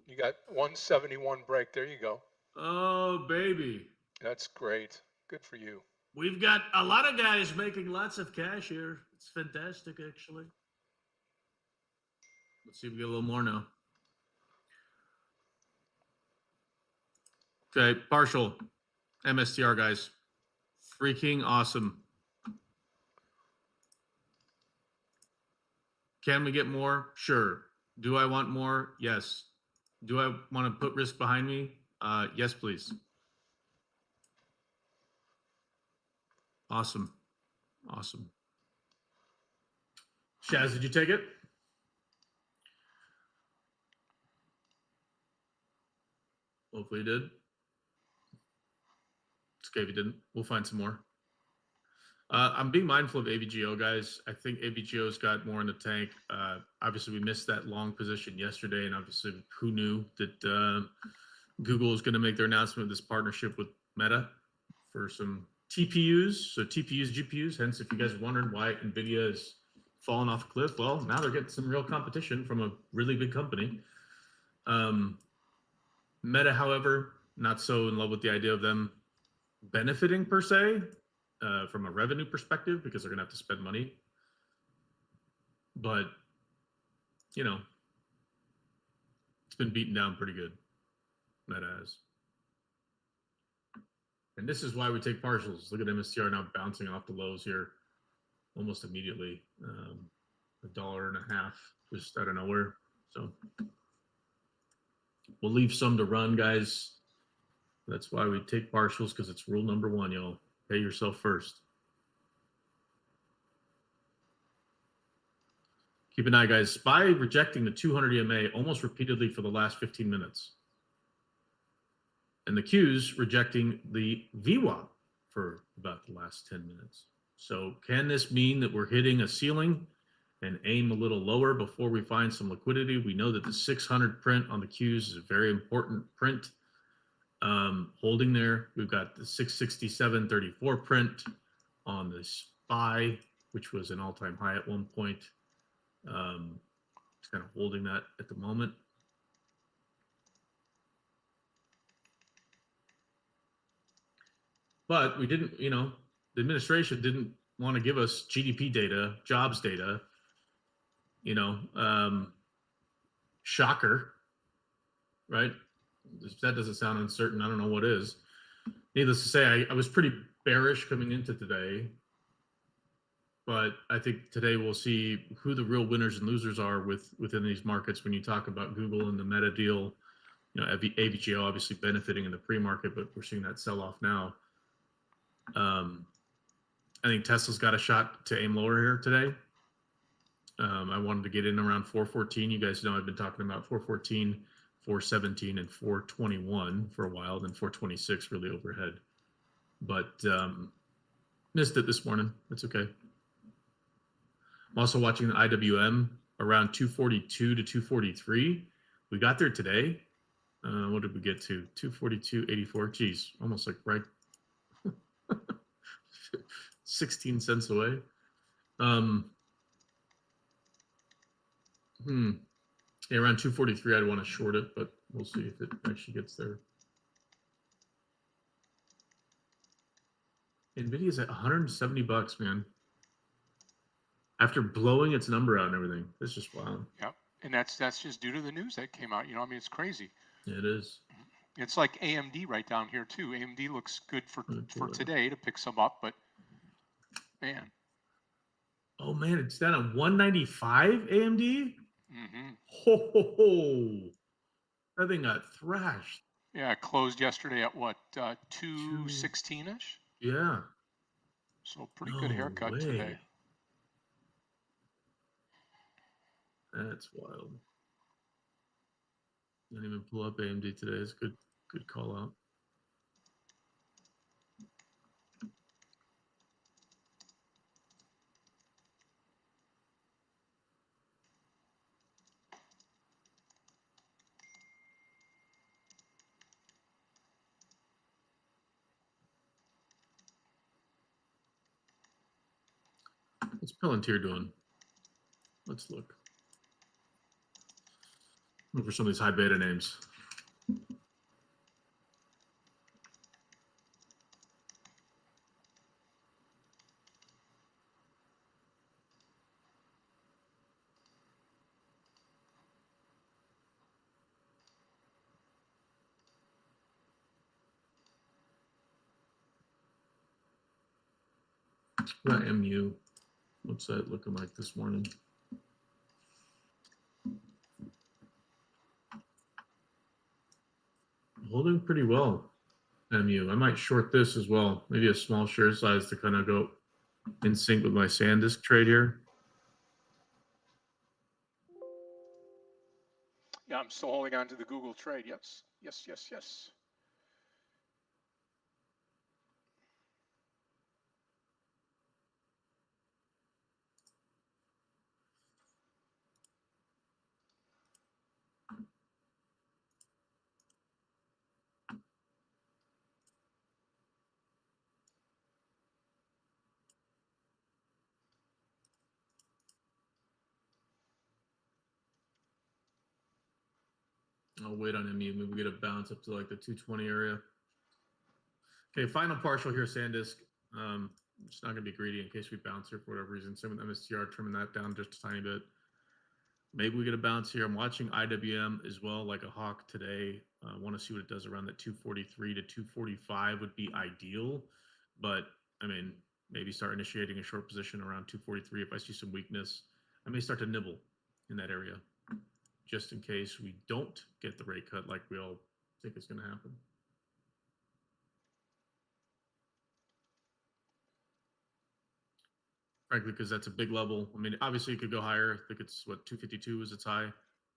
You got 171 break. There you go. Oh, baby. That's great. Good for you. We've got a lot of guys making lots of cash here. It's fantastic, actually. Let's see if we get a little more now. Okay, partial. MSTR, guys. Freaking awesome. Can we get more? Sure. Do I want more? Yes. Do I want to put risk behind me? Yes, please. Awesome. Shaz, did you take it? Hopefully you did. It's okay if you didn't. We'll find some more. I'm being mindful of AVGO, guys. I think AVGO's got more in the tank. Obviously, we missed that long position yesterday, and obviously, who knew that Google is going to make their announcement of this partnership with Meta for some TPUs, so TPUs, GPUs. Hence, if you guys are wondering why NVIDIA is falling off a cliff, well, now they're getting some real competition from a really big company. Meta, however, not so in love with the idea of them benefiting per se from a revenue perspective because they're going to have to spend money. But, been beaten down pretty good. That has. And this is why we take partials. Look at MSTR now bouncing off the lows here almost immediately. $1.50 just out of nowhere. So we'll leave some to run, guys. That's why we take partials, because it's rule number one, y'all. Pay yourself first. Keep an eye, guys. SPY rejecting the 200 EMA almost repeatedly for the last 15 minutes. And the Qs rejecting the VWAP for about the last 10 minutes. So can this mean that we're hitting a ceiling and aim a little lower before we find some liquidity? We know that the 600 print on the Qs is a very important print. Holding there, we've got the 667.34 print on the SPY, which was an all-time high at one point. It's kind of holding that at the moment. But we didn't, you know, the administration didn't want to give us GDP data, jobs data, you know, shocker, right? If that doesn't sound uncertain, I don't know what is. Needless to say, I was pretty bearish coming into today. But I think today we'll see who the real winners and losers are within these markets. When you talk about Google and the Meta deal, you know, AVGO obviously benefiting in the pre-market, but we're seeing that sell off now. I think Tesla's got a shot to aim lower here today. I wanted to get in around 414. You guys know I've been talking about 414, 417, and 421 for a while, then 426 really overhead. But missed it this morning. It's okay. I'm also watching the IWM around 242 to 243. We got there today. What did we get to? 242.84. Geez, almost like right 16 cents away. Yeah, around 243, I'd want to short it, but we'll see if it actually gets there. NVIDIA's at 170 bucks, man. After blowing its number out and everything, it's just wild. Yep, and that's just due to the news that came out. You know, I mean, it's crazy. It is. It's like AMD right down here too. AMD looks good for today to pick some up, but man. Oh man, it's down at 195 AMD. Mm-hmm. Ho ho ho! That thing got thrashed. Yeah, it closed yesterday at what 216-ish. Yeah. So pretty good haircut today. That's wild. Didn't even pull up AMD today. It's good call out. What's Palantir doing? Let's look. Look for some of these high beta names. What about MU? What's that looking like this morning? Holding pretty well, MU. I might short this as well. Maybe a small share size to kind of go in sync with my SanDisk trade here. Yeah, I'm still holding on to the Google trade. Yes. I'll wait on MU. Maybe we get a bounce up to like the 220 area. Okay, final partial here, SanDisk. I'm just not going to be greedy in case we bounce here for whatever reason. Same with MSTR, trimming that down just a tiny bit. Maybe we get a bounce here. I'm watching IWM as well, like a hawk today. I want to see what it does around that 243 to 245 would be ideal. But I mean, maybe start initiating a short position around 243 if I see some weakness. I may start to nibble in that area just in case we don't get the rate cut like we all think is going to happen. Frankly, because that's a big level. I mean, obviously it could go higher. I think it's what 252 is its high in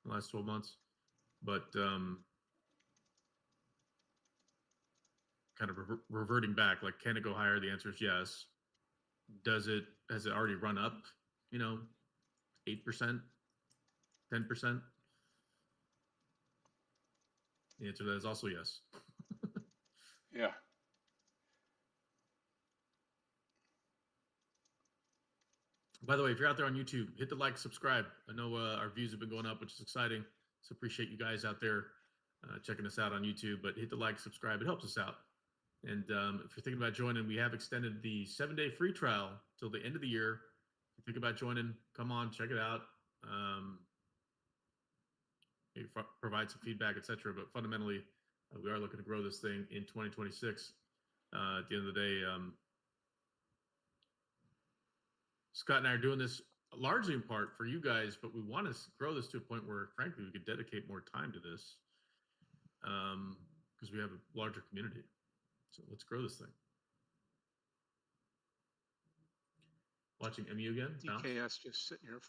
the last 12 months. But kind of reverting back, like, can it go higher? The answer is yes. Has it already run up, 8%, 10%? The answer to that is also yes. Yeah. By the way, if you're out there on YouTube, hit the like, subscribe. I know our views have been going up, which is exciting. So appreciate you guys out there checking us out on YouTube. But hit the like, subscribe. It helps us out. And if you're thinking about joining, we have extended the 7-day free trial till the end of the year. If you think about joining, come on, check it out. Maybe provide some feedback, etc. But fundamentally, we are looking to grow this thing in 2026. At the end of the day, Scott and I are doing this largely in part for you guys, but we want to grow this to a point where, frankly, we could dedicate more time to this because we have a larger community. So let's grow this thing. Watching MU again. DKS just sitting here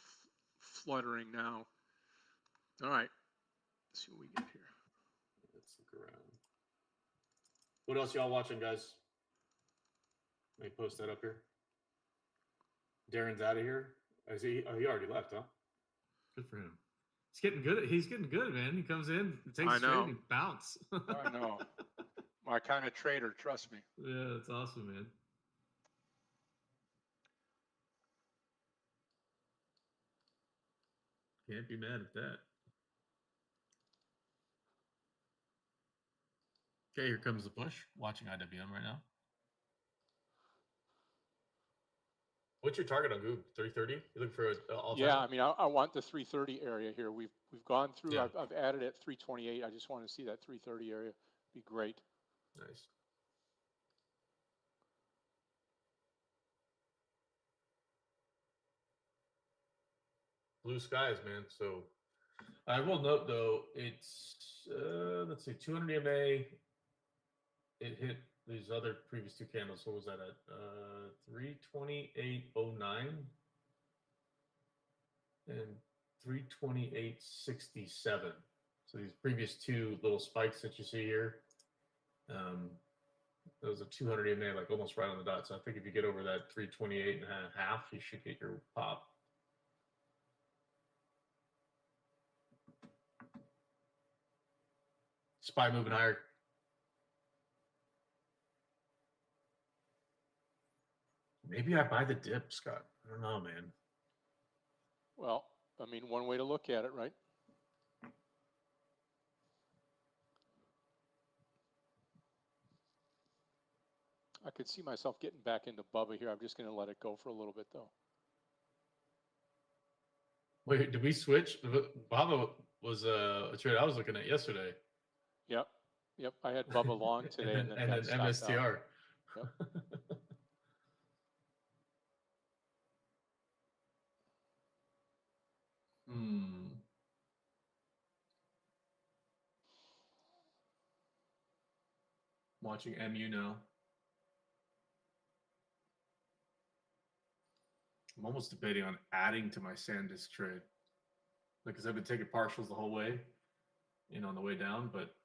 fluttering now. All right. Let's see what we get here. Let's look around. What else y'all watching, guys? Let me post that up here. Darren's out of here. Is he? Oh, he already left, huh? Good for him. He's getting good. He's getting good, man. He comes in, takes a trade, and he bounce. I know. My kind of trader, trust me. Yeah, that's awesome, man. Can't be mad at that. Okay, here comes the push. Watching IWM right now. What's your target on Google? 330? You looking for all? Yeah, I mean, I want the 330 area here. We've gone through. Yeah. I've added at 328. I just want to see that 330 area. Be great. Nice. Blue skies, man. So I will note though, it's let's see, 200 EMA. It hit these other previous two candles. What was that at? 328.09 and 328.67. So these previous two little spikes that you see here, those are 200 EMA, like almost right on the dot. So I think if you get over that 328 and a half, you should get your pop. SPY moving higher. Maybe I buy the dip, Scott. I don't know, man. Well, I mean, one way to look at it, right? I could see myself getting back into Bubba here. I'm just going to let it go for a little bit, though. Wait, did we switch? Bubba was a trade I was looking at yesterday. Yep. Yep. I had Bubba long today and then MSTR. Yep. Watching MU now. I'm almost debating on adding to my SanDisk trade because I've been taking partials the whole way, on the way down, but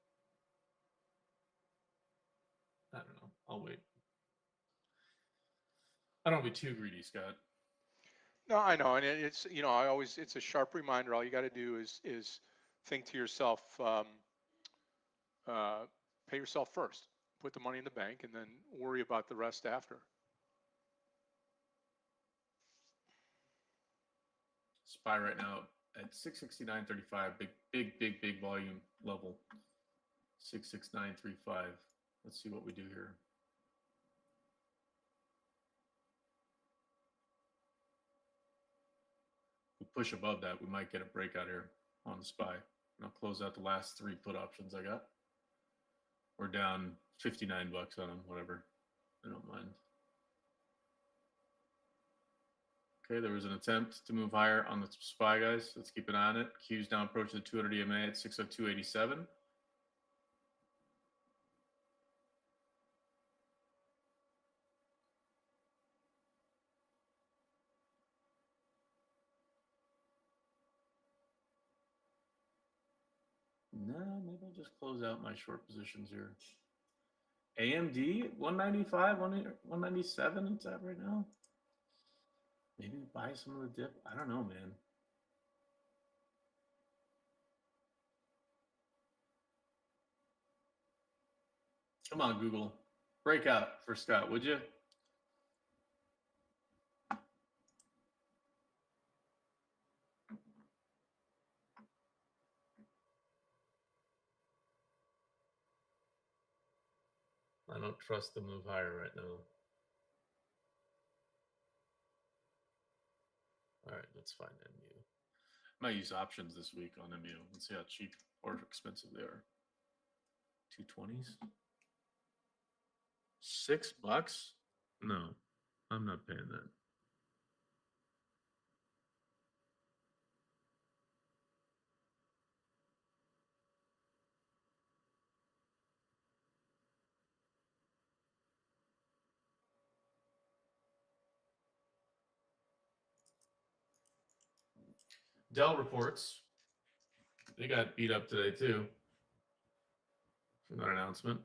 I don't know. I'll wait. I don't be too greedy, Scott. No, I know, and it's it's a sharp reminder. All you got to do is think to yourself, pay yourself first, put the money in the bank, and then worry about the rest after. SPY right now at 669.35, big volume level. 669.35. Let's see what we do here. We push above that, we might get a breakout here on the SPY. And I'll close out the last 3 put options I got. We're down 59 bucks on them, whatever. I don't mind. Okay, there was an attempt to move higher on the SPY, guys. Let's keep an eye on it. Q's now approaching the 200 EMA at 602.87. No, maybe I'll just close out my short positions here. AMD 195, 197. It's at right now. Maybe buy some of the dip. I don't know, man. Come on, Google. Breakout for Scott, would you? I don't trust the move higher right now. All right, let's find MU. I might use options this week on MU and see how cheap or expensive they are. 220s? $6? No, I'm not paying that. Dell reports they got beat up today too from that announcement.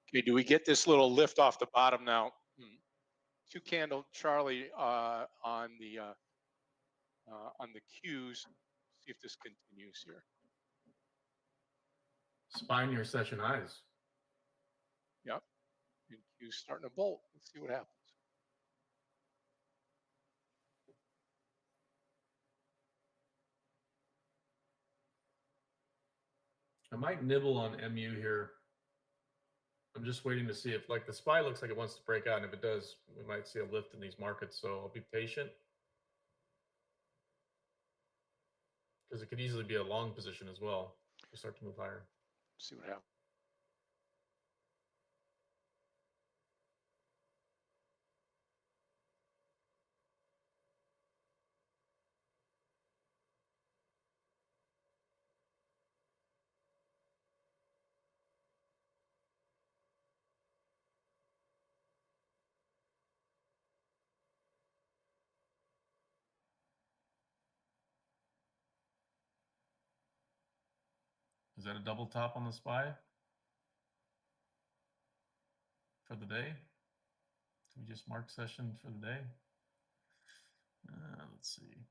Okay, do we get this little lift off the bottom now? 2 candle Charlie on the Qs. See if this continues here. SPY near session highs. Yep. And Q's starting to bolt. Let's see what happens. I might nibble on MU here. I'm just waiting to see if, like, the SPY looks like it wants to break out, and if it does, we might see a lift in these markets. So I'll be patient because it could easily be a long position as well. We start to move higher. See what happens. Is that a double top on the SPY for the day? Can we just mark session for the day? Let's see.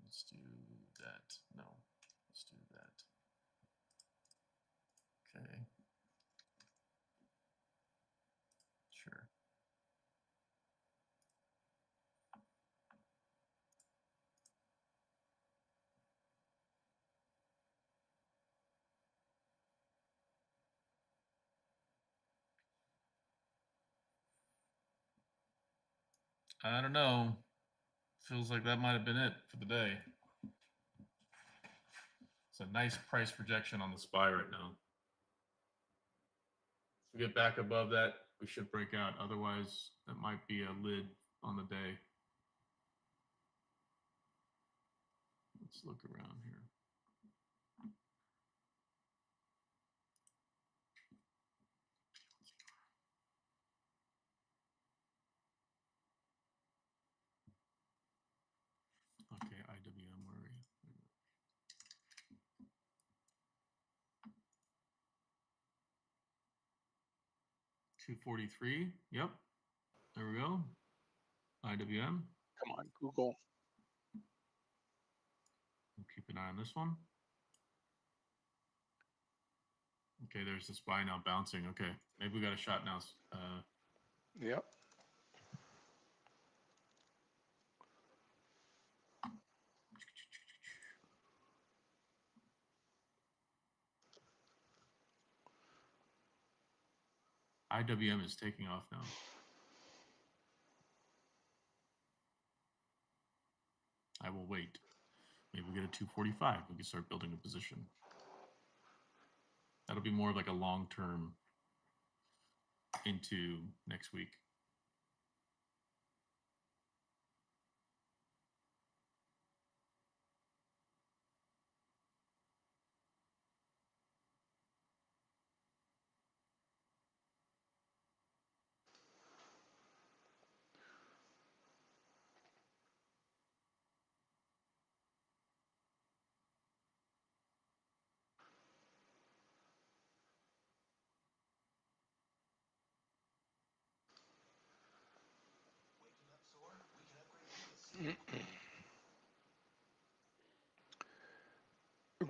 Let's do that. No, let's do that. Okay. Sure. I don't know. Feels like that might have been it for the day. It's a nice price projection on the SPY right now. If we get back above that, we should break out. Otherwise, that might be a lid on the day. Let's look around here. Okay, IWM, where are you? 243. Yep. There we go. IWM. Come on, Google. We'll keep an eye on this one. Okay, there's the SPY now bouncing. Okay, maybe we got a shot now. Yep. IWM is taking off now. I will wait. Maybe we get a 245. We can start building a position. That'll be more of like a long term into next week.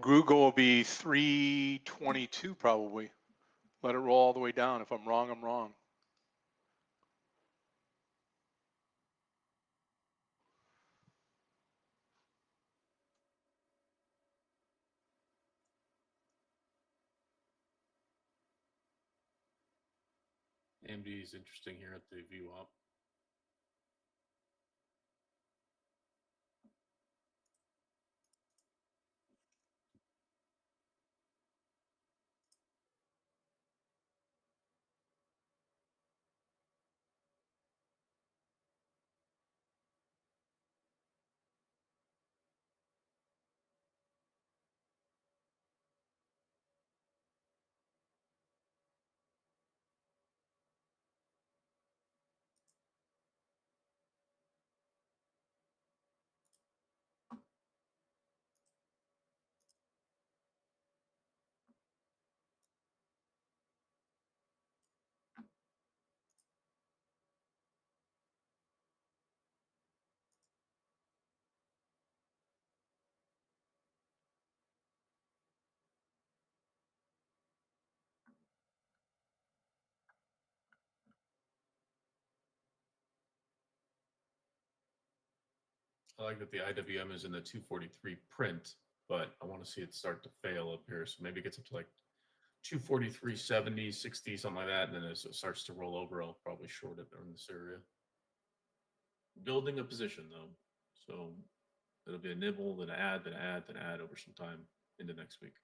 Google will be 322 probably. Let it roll all the way down. If I'm wrong, I'm wrong. AMD is interesting here at the VWAP. I like that the IWM is in the 243 print, but I want to see it start to fail up here. So maybe it gets up to like 243, 70, 60, something like that. And then as it starts to roll over, I'll probably short it in this area. Building a position though. So it'll be a nibble, then add, then add, then add over some time into next week.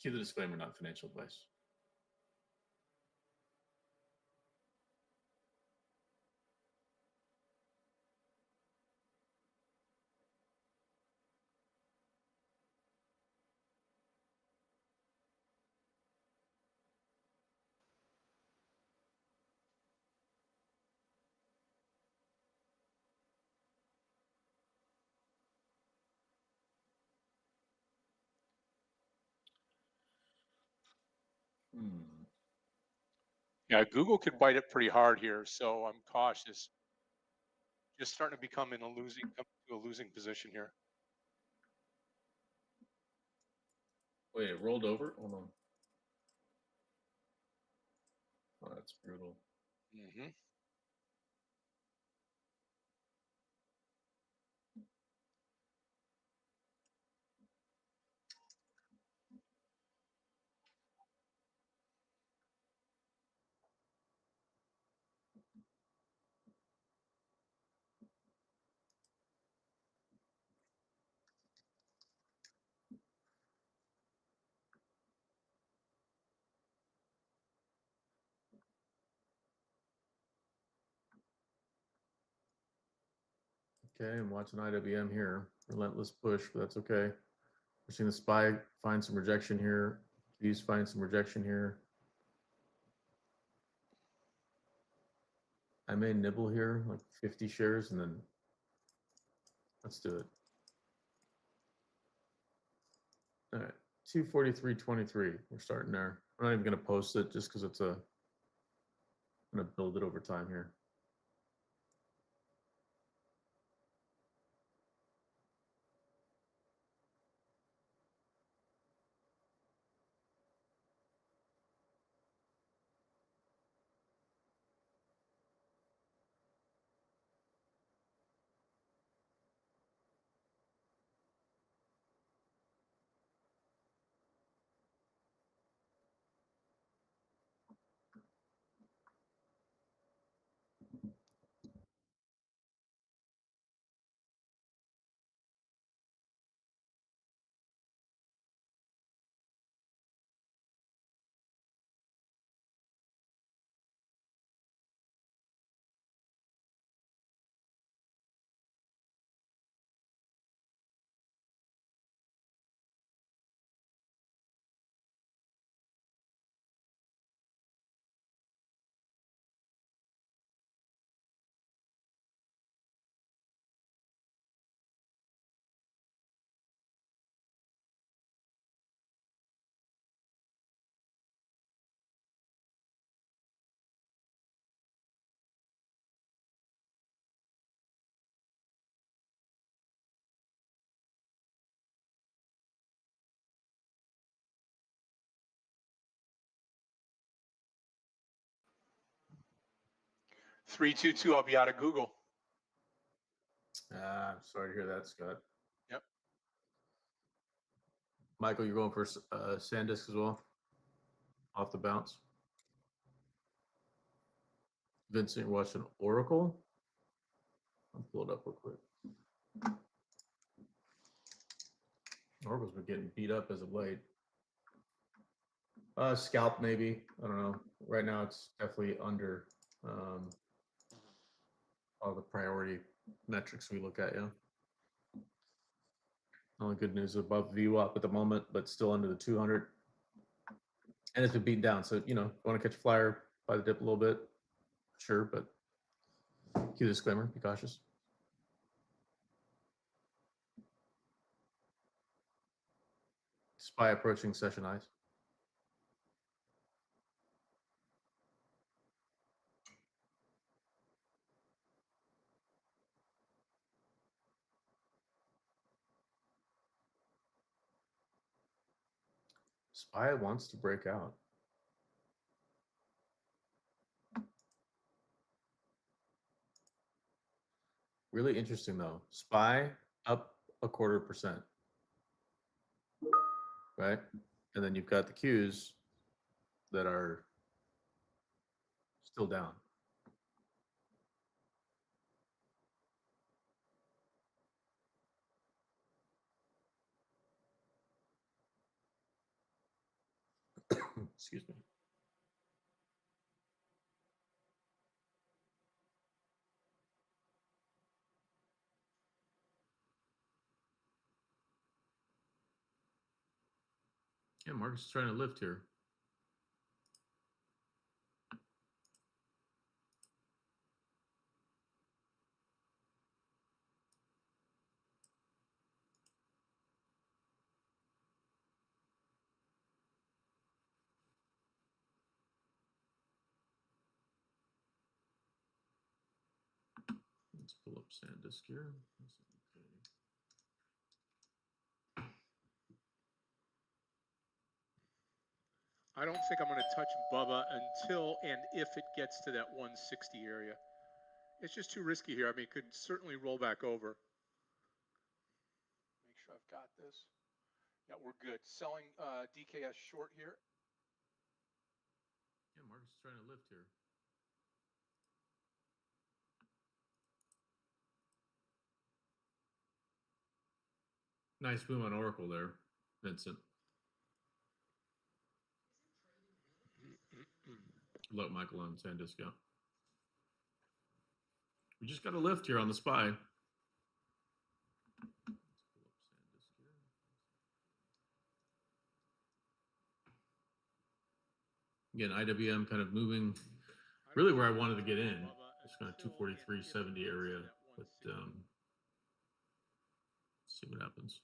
Cue the disclaimer, not financial advice. Yeah, Google could bite it pretty hard here, so I'm cautious. Just starting to become in a losing position here. Wait, it rolled over? Hold on. Oh, that's brutal. Mm-hmm. Okay, I'm watching IWM here. Relentless push, but that's okay. We're seeing the SPY find some rejection here. Qs find some rejection here. I may nibble here, like 50 shares, and then let's do it. All right, 243.23. We're starting there. I'm not even going to post it just because it's a. I'm going to build it over time here. 322. I'll be out of Google. I'm sorry to hear that, Scott. Yep. Michael, you're going for SanDisk as well? Off the bounce? Vincent, you're watching Oracle? I'll pull it up real quick. Oracle's been getting beat up as of late. Scalp maybe. I don't know. Right now it's definitely under all the priority metrics we look at, yeah. Only good news above VWAP at the moment, but still under the 200. And it's been beaten down. So, you know, want to catch a flyer, buy the dip a little bit, sure, but cue disclaimer, be cautious. SPY approaching session highs. SPY wants to break out. Really interesting though. SPY up 0.25%. Right? And then you've got the Qs that are still down. Excuse me. Yeah, Marcus is trying to lift here. Let's pull up SanDisk here. I don't think I'm going to touch Bubba until and if it gets to that 160 area. It's just too risky here. I mean, it could certainly roll back over. Make sure I've got this. Yeah, we're good. Selling DKS short here. Yeah, Marcus is trying to lift here. Nice move on Oracle there, Vincent. Look, Michael on SanDisk, yeah. We just got a lift here on the SPY. Again, IWM kind of moving really where I wanted to get in. Just kind of 243.70 area, but see what happens.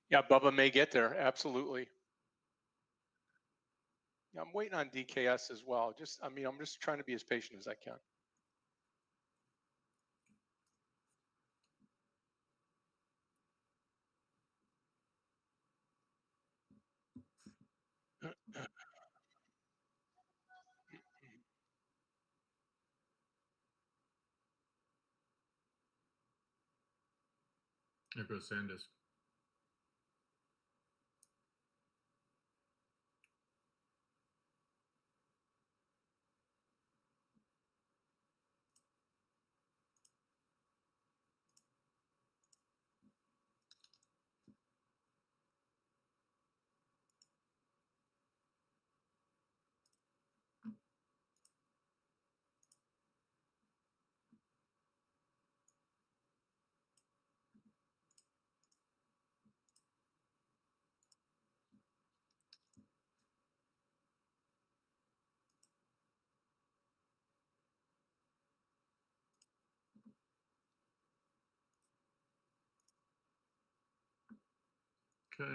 Yeah, Bubba may get there. Absolutely. Yeah, I'm waiting on DKS as well. I'm just trying to be as patient as I can. There goes SanDisk. Okay.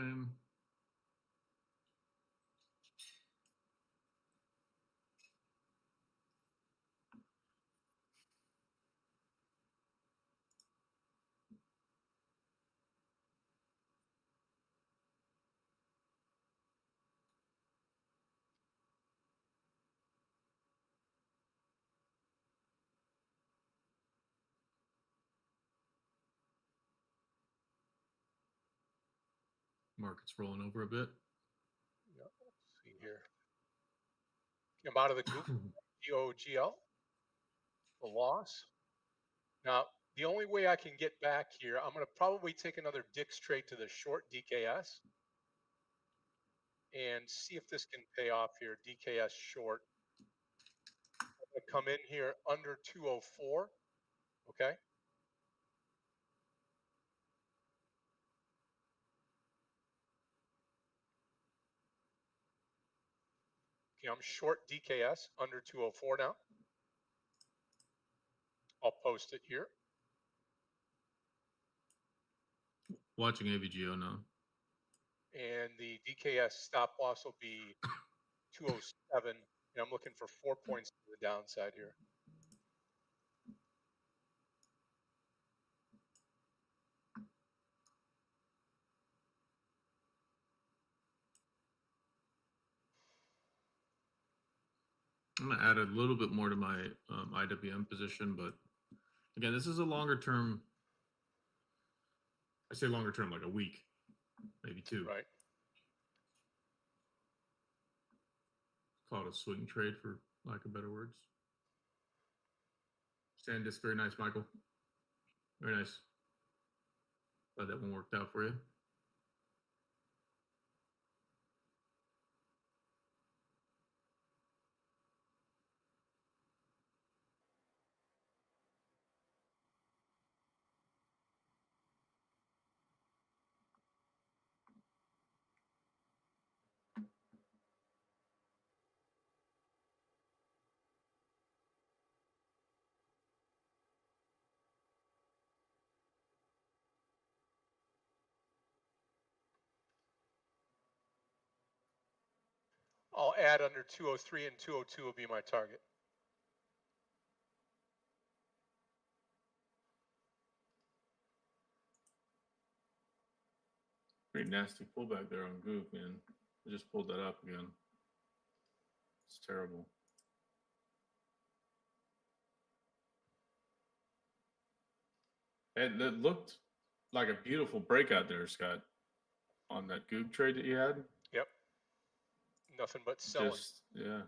Market's rolling over a bit. Yeah, let's see here. I'm out of the GOGL, the loss. Now, the only way I can get back here, I'm going to probably take another Dick's trade to the short DKS and see if this can pay off here. DKS short. I'm going to come in here under 204. Okay. Okay, I'm short DKS under 204 now. I'll post it here. Watching AVGO now. And the DKS stop loss will be 207. And I'm looking for 4 points to the downside here. I'm gonna add a little bit more to my IWM position, but again, this is a longer term. I say longer term, like a week, maybe two. Right. Call it a swing trade for lack of better words. SanDisk, very nice, Michael. Very nice. Glad that one worked out for you. I'll add under 203 and 202 will be my target. Pretty nasty pullback there on Goop, man. I just pulled that up again. It's terrible. And it looked like a beautiful breakout there, Scott, on that Goop trade that you had. Yep. Nothing but selling. Just, yeah.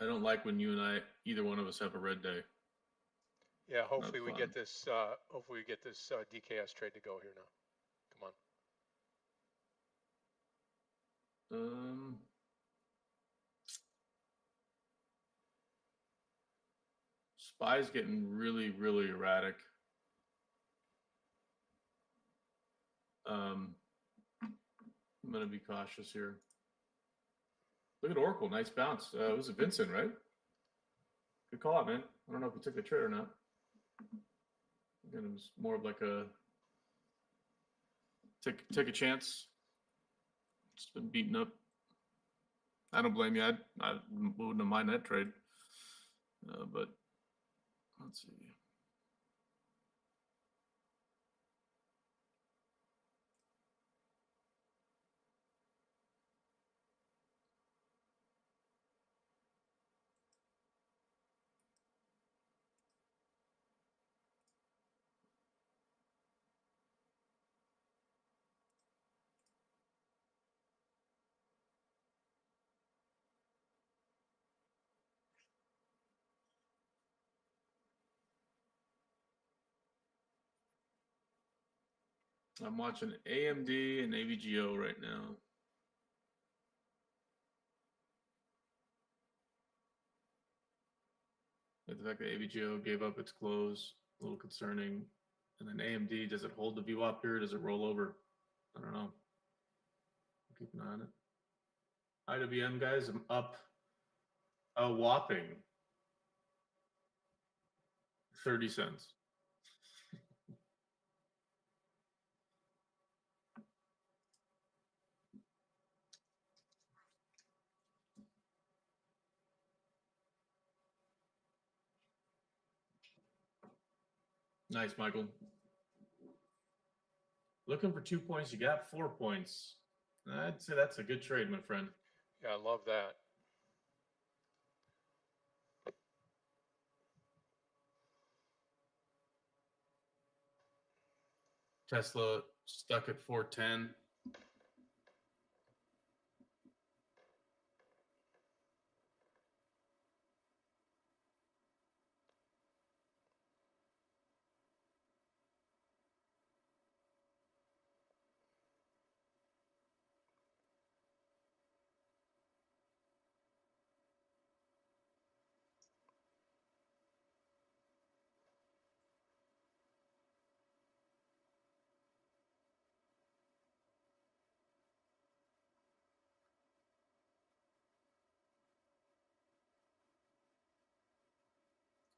I don't like when you and either one of us have a red day. Yeah, hopefully we fun. get this. Hopefully we get this DKS trade to go here now. Come on. SPY's getting really, really erratic. I'm gonna be cautious here. Look at Oracle, nice bounce. It was Vincent, right? Good call out, man. I don't know if he took the trade or not. Again, it was more of like a take a chance. It's been beaten up. I don't blame you. I wouldn't have minded that trade. But let's see. I'm watching AMD and AVGO right now. Like the fact that AVGO gave up its close, a little concerning. And then AMD, does it hold the VWAP here? Does it roll over? I don't know. Keep an eye on it. IWM, guys, I'm up a whopping 30 cents. Nice, Michael. Looking for 2 points. You got 4 points. I'd say that's a good trade, my friend. Yeah, I love that. Tesla stuck at 410.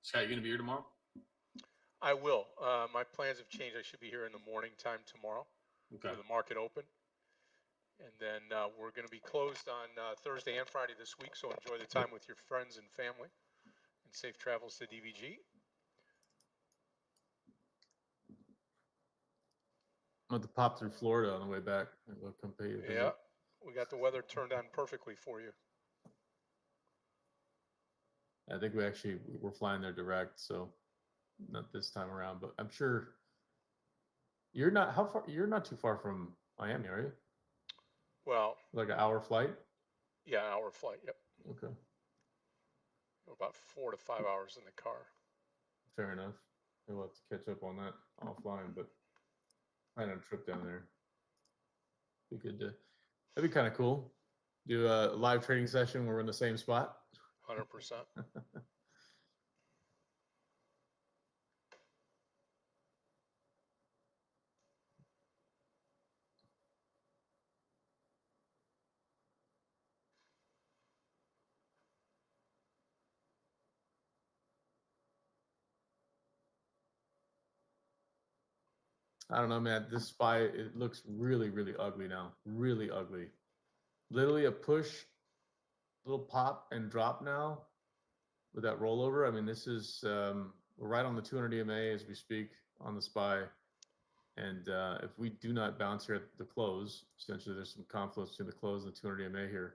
Scott, you gonna be here tomorrow? I will. My plans have changed. I should be here in the morning time tomorrow Okay. for the market open. And then we're going to be closed on Thursday and Friday this week. So enjoy the time with your friends and family. And safe travels to DVG. I'm going to pop through Florida on the way back. I'll come pay you a visit. Yeah, we got the weather turned on perfectly for you. I think we're flying there direct, so not this time around, but I'm sure you're not too far from Miami, are you? Well, Like an hour flight? yeah, an hour flight. Yep. Okay. About 4 to 5 hours in the car. Fair enough. We'll have to catch up on that offline, but plan on a trip down there. Be good to. That'd be kind of cool. Do a live trading session where we're in the same spot. 100%. I don't know, man. This SPY, it looks really, really ugly now. Really ugly. Literally a push, little pop and drop now with that rollover. I mean, this is we're right on the 200 EMA as we speak on the SPY. And if we do not bounce here at the close, essentially there's some confluence between the close and the 200 EMA here.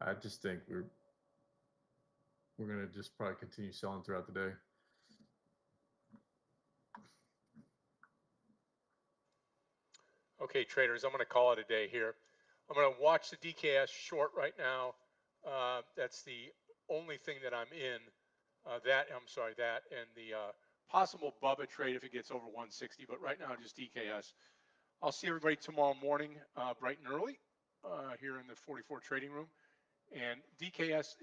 I just think we're gonna just probably continue selling throughout the day. Okay, traders, I'm going to call it a day here. I'm going to watch the DKS short right now. That's the only thing that I'm in. That and the possible Bubba trade if it gets over 160. But right now, just DKS. I'll see everybody tomorrow morning, bright and early, here in the 44 trading room. And DKS,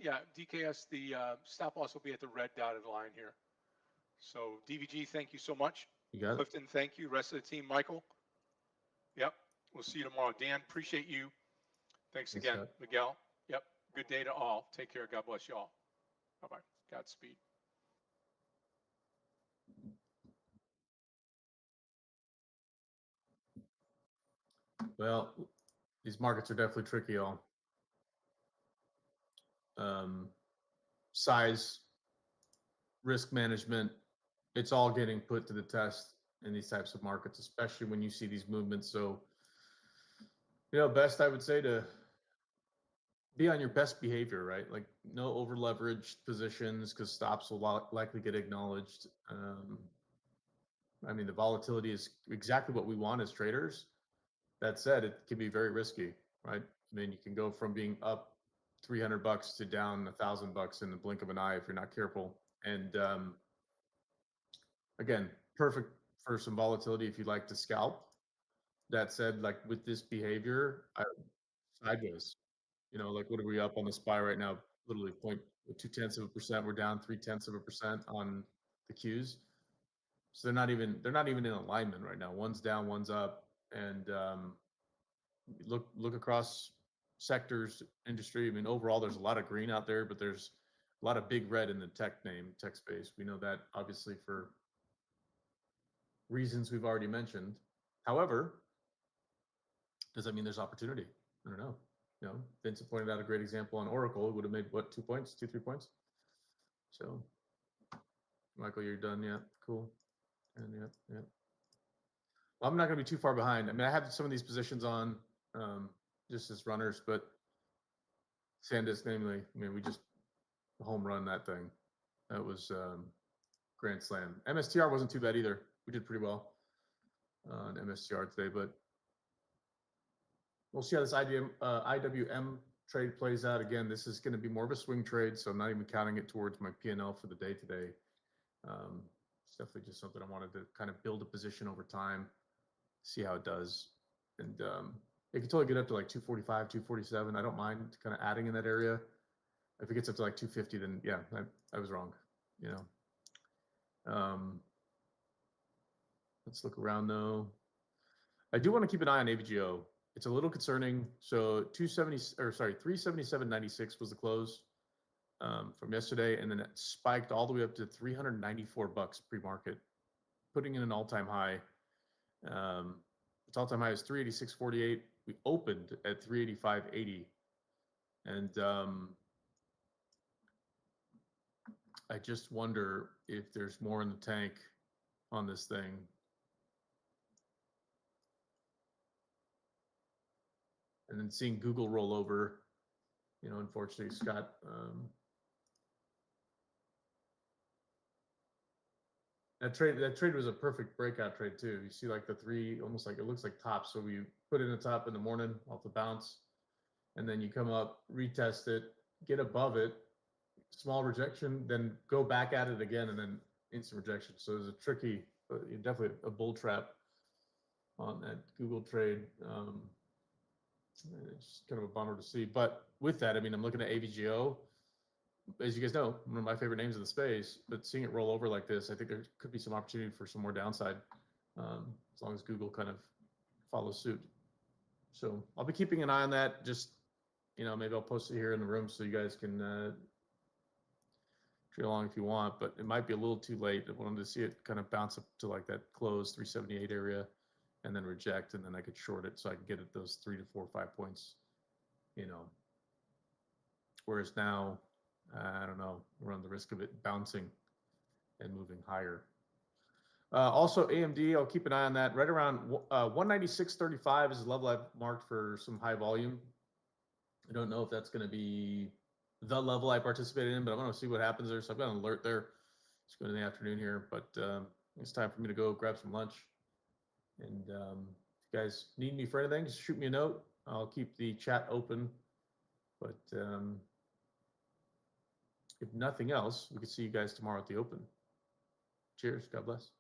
the stop loss will be at the red dotted line here. So DVG, thank you so much. You got it. Clifton, thank you. Rest of the team, Michael. Yep. We'll see you tomorrow. Dan, appreciate you. Thanks again, Scott. Miguel. Yep. Good day to all. Take care. God bless you all. Bye-bye. Godspeed. Well, these markets are definitely tricky, y'all. Size, risk management, it's all getting put to the test in these types of markets, especially when you see these movements. So, best I would say to be on your best behavior, right? Like no over leveraged positions because stops will likely get acknowledged. I mean, the volatility is exactly what we want as traders. That said, it can be very risky, right? I mean, you can go from being up $300 to down $1,000 in the blink of an eye if you're not careful. And again, perfect for some volatility if you'd like to scalp. that said, like with this behavior, sideways. You know, like what are we up on the SPY right now? Literally 0.2%. We're down 0.3% on the Qs. So they're not even in alignment right now. One's down, one's up, and look across sectors, industry. I mean, overall, there's a lot of green out there, but there's a lot of big red in the tech space. We know that obviously for reasons we've already mentioned. However, does that mean there's opportunity? I don't know. You know, Vincent pointed out a great example on Oracle. It would have made what, 2 points, 3 points. So, Michael, you're done yet? Cool. And yeah. Well, I'm not going to be too far behind. I mean, I have some of these positions on just as runners, but SanDisk, namely, I mean, we just home run that thing. That was grand slam. MSTR wasn't too bad either. We did pretty well on MSTR today, but we'll see how this IWM trade plays out. Again, this is going to be more of a swing trade, so I'm not even counting it towards my P&L for the day today. It's definitely just something I wanted to kind of build a position over time, see how it does. And it can totally get up to like 245, 247. I don't mind kind of adding in that area. If it gets up to like 250, then yeah, I was wrong, you know. Let's look around though. I do want to keep an eye on AVGO. It's a little concerning. So 377.96 was the close from yesterday, and then it spiked all the way up to $394 pre-market, putting in an all-time high. Its all-time high is 386.48. We opened at 385.80, and I just wonder if there's more in the tank on this thing. And then seeing Google roll over, you know, unfortunately, Scott. That trade was a perfect breakout trade too. You see like the three, almost like it looks like tops. So we put in the top in the morning off the bounce, and then you come up, retest it, get above it, small rejection, then go back at it again, and then instant rejection. So it was a tricky, definitely a bull trap on that Google trade. It's kind of a bummer to see. But with that, I mean, I'm looking at AVGO. As you guys know, one of my favorite names in the space, but seeing it roll over like this, I think there could be some opportunity for some more downside, as long as Google kind of follows suit. So I'll be keeping an eye on that. Just, you know, maybe I'll post it here in the room so you guys can trade along if you want, but it might be a little too late. I wanted to see it kind of bounce up to like that close 378 area and then reject, and then I could short it so I could get at those 3 to 4 or 5 points, you know. Whereas now, I don't know, run the risk of it bouncing and moving higher. Also, AMD, I'll keep an eye on that. Right around 196.35 is the level I've marked for some high volume. I don't know if that's going to be the level I participated in, but I'm going to see what happens there. So I've got an alert there. It's going in the afternoon here, but it's time for me to go grab some lunch. And if you guys need me for anything, just shoot me a note. I'll keep the chat open. But if nothing else, we could see you guys tomorrow at the Open. Cheers. God bless.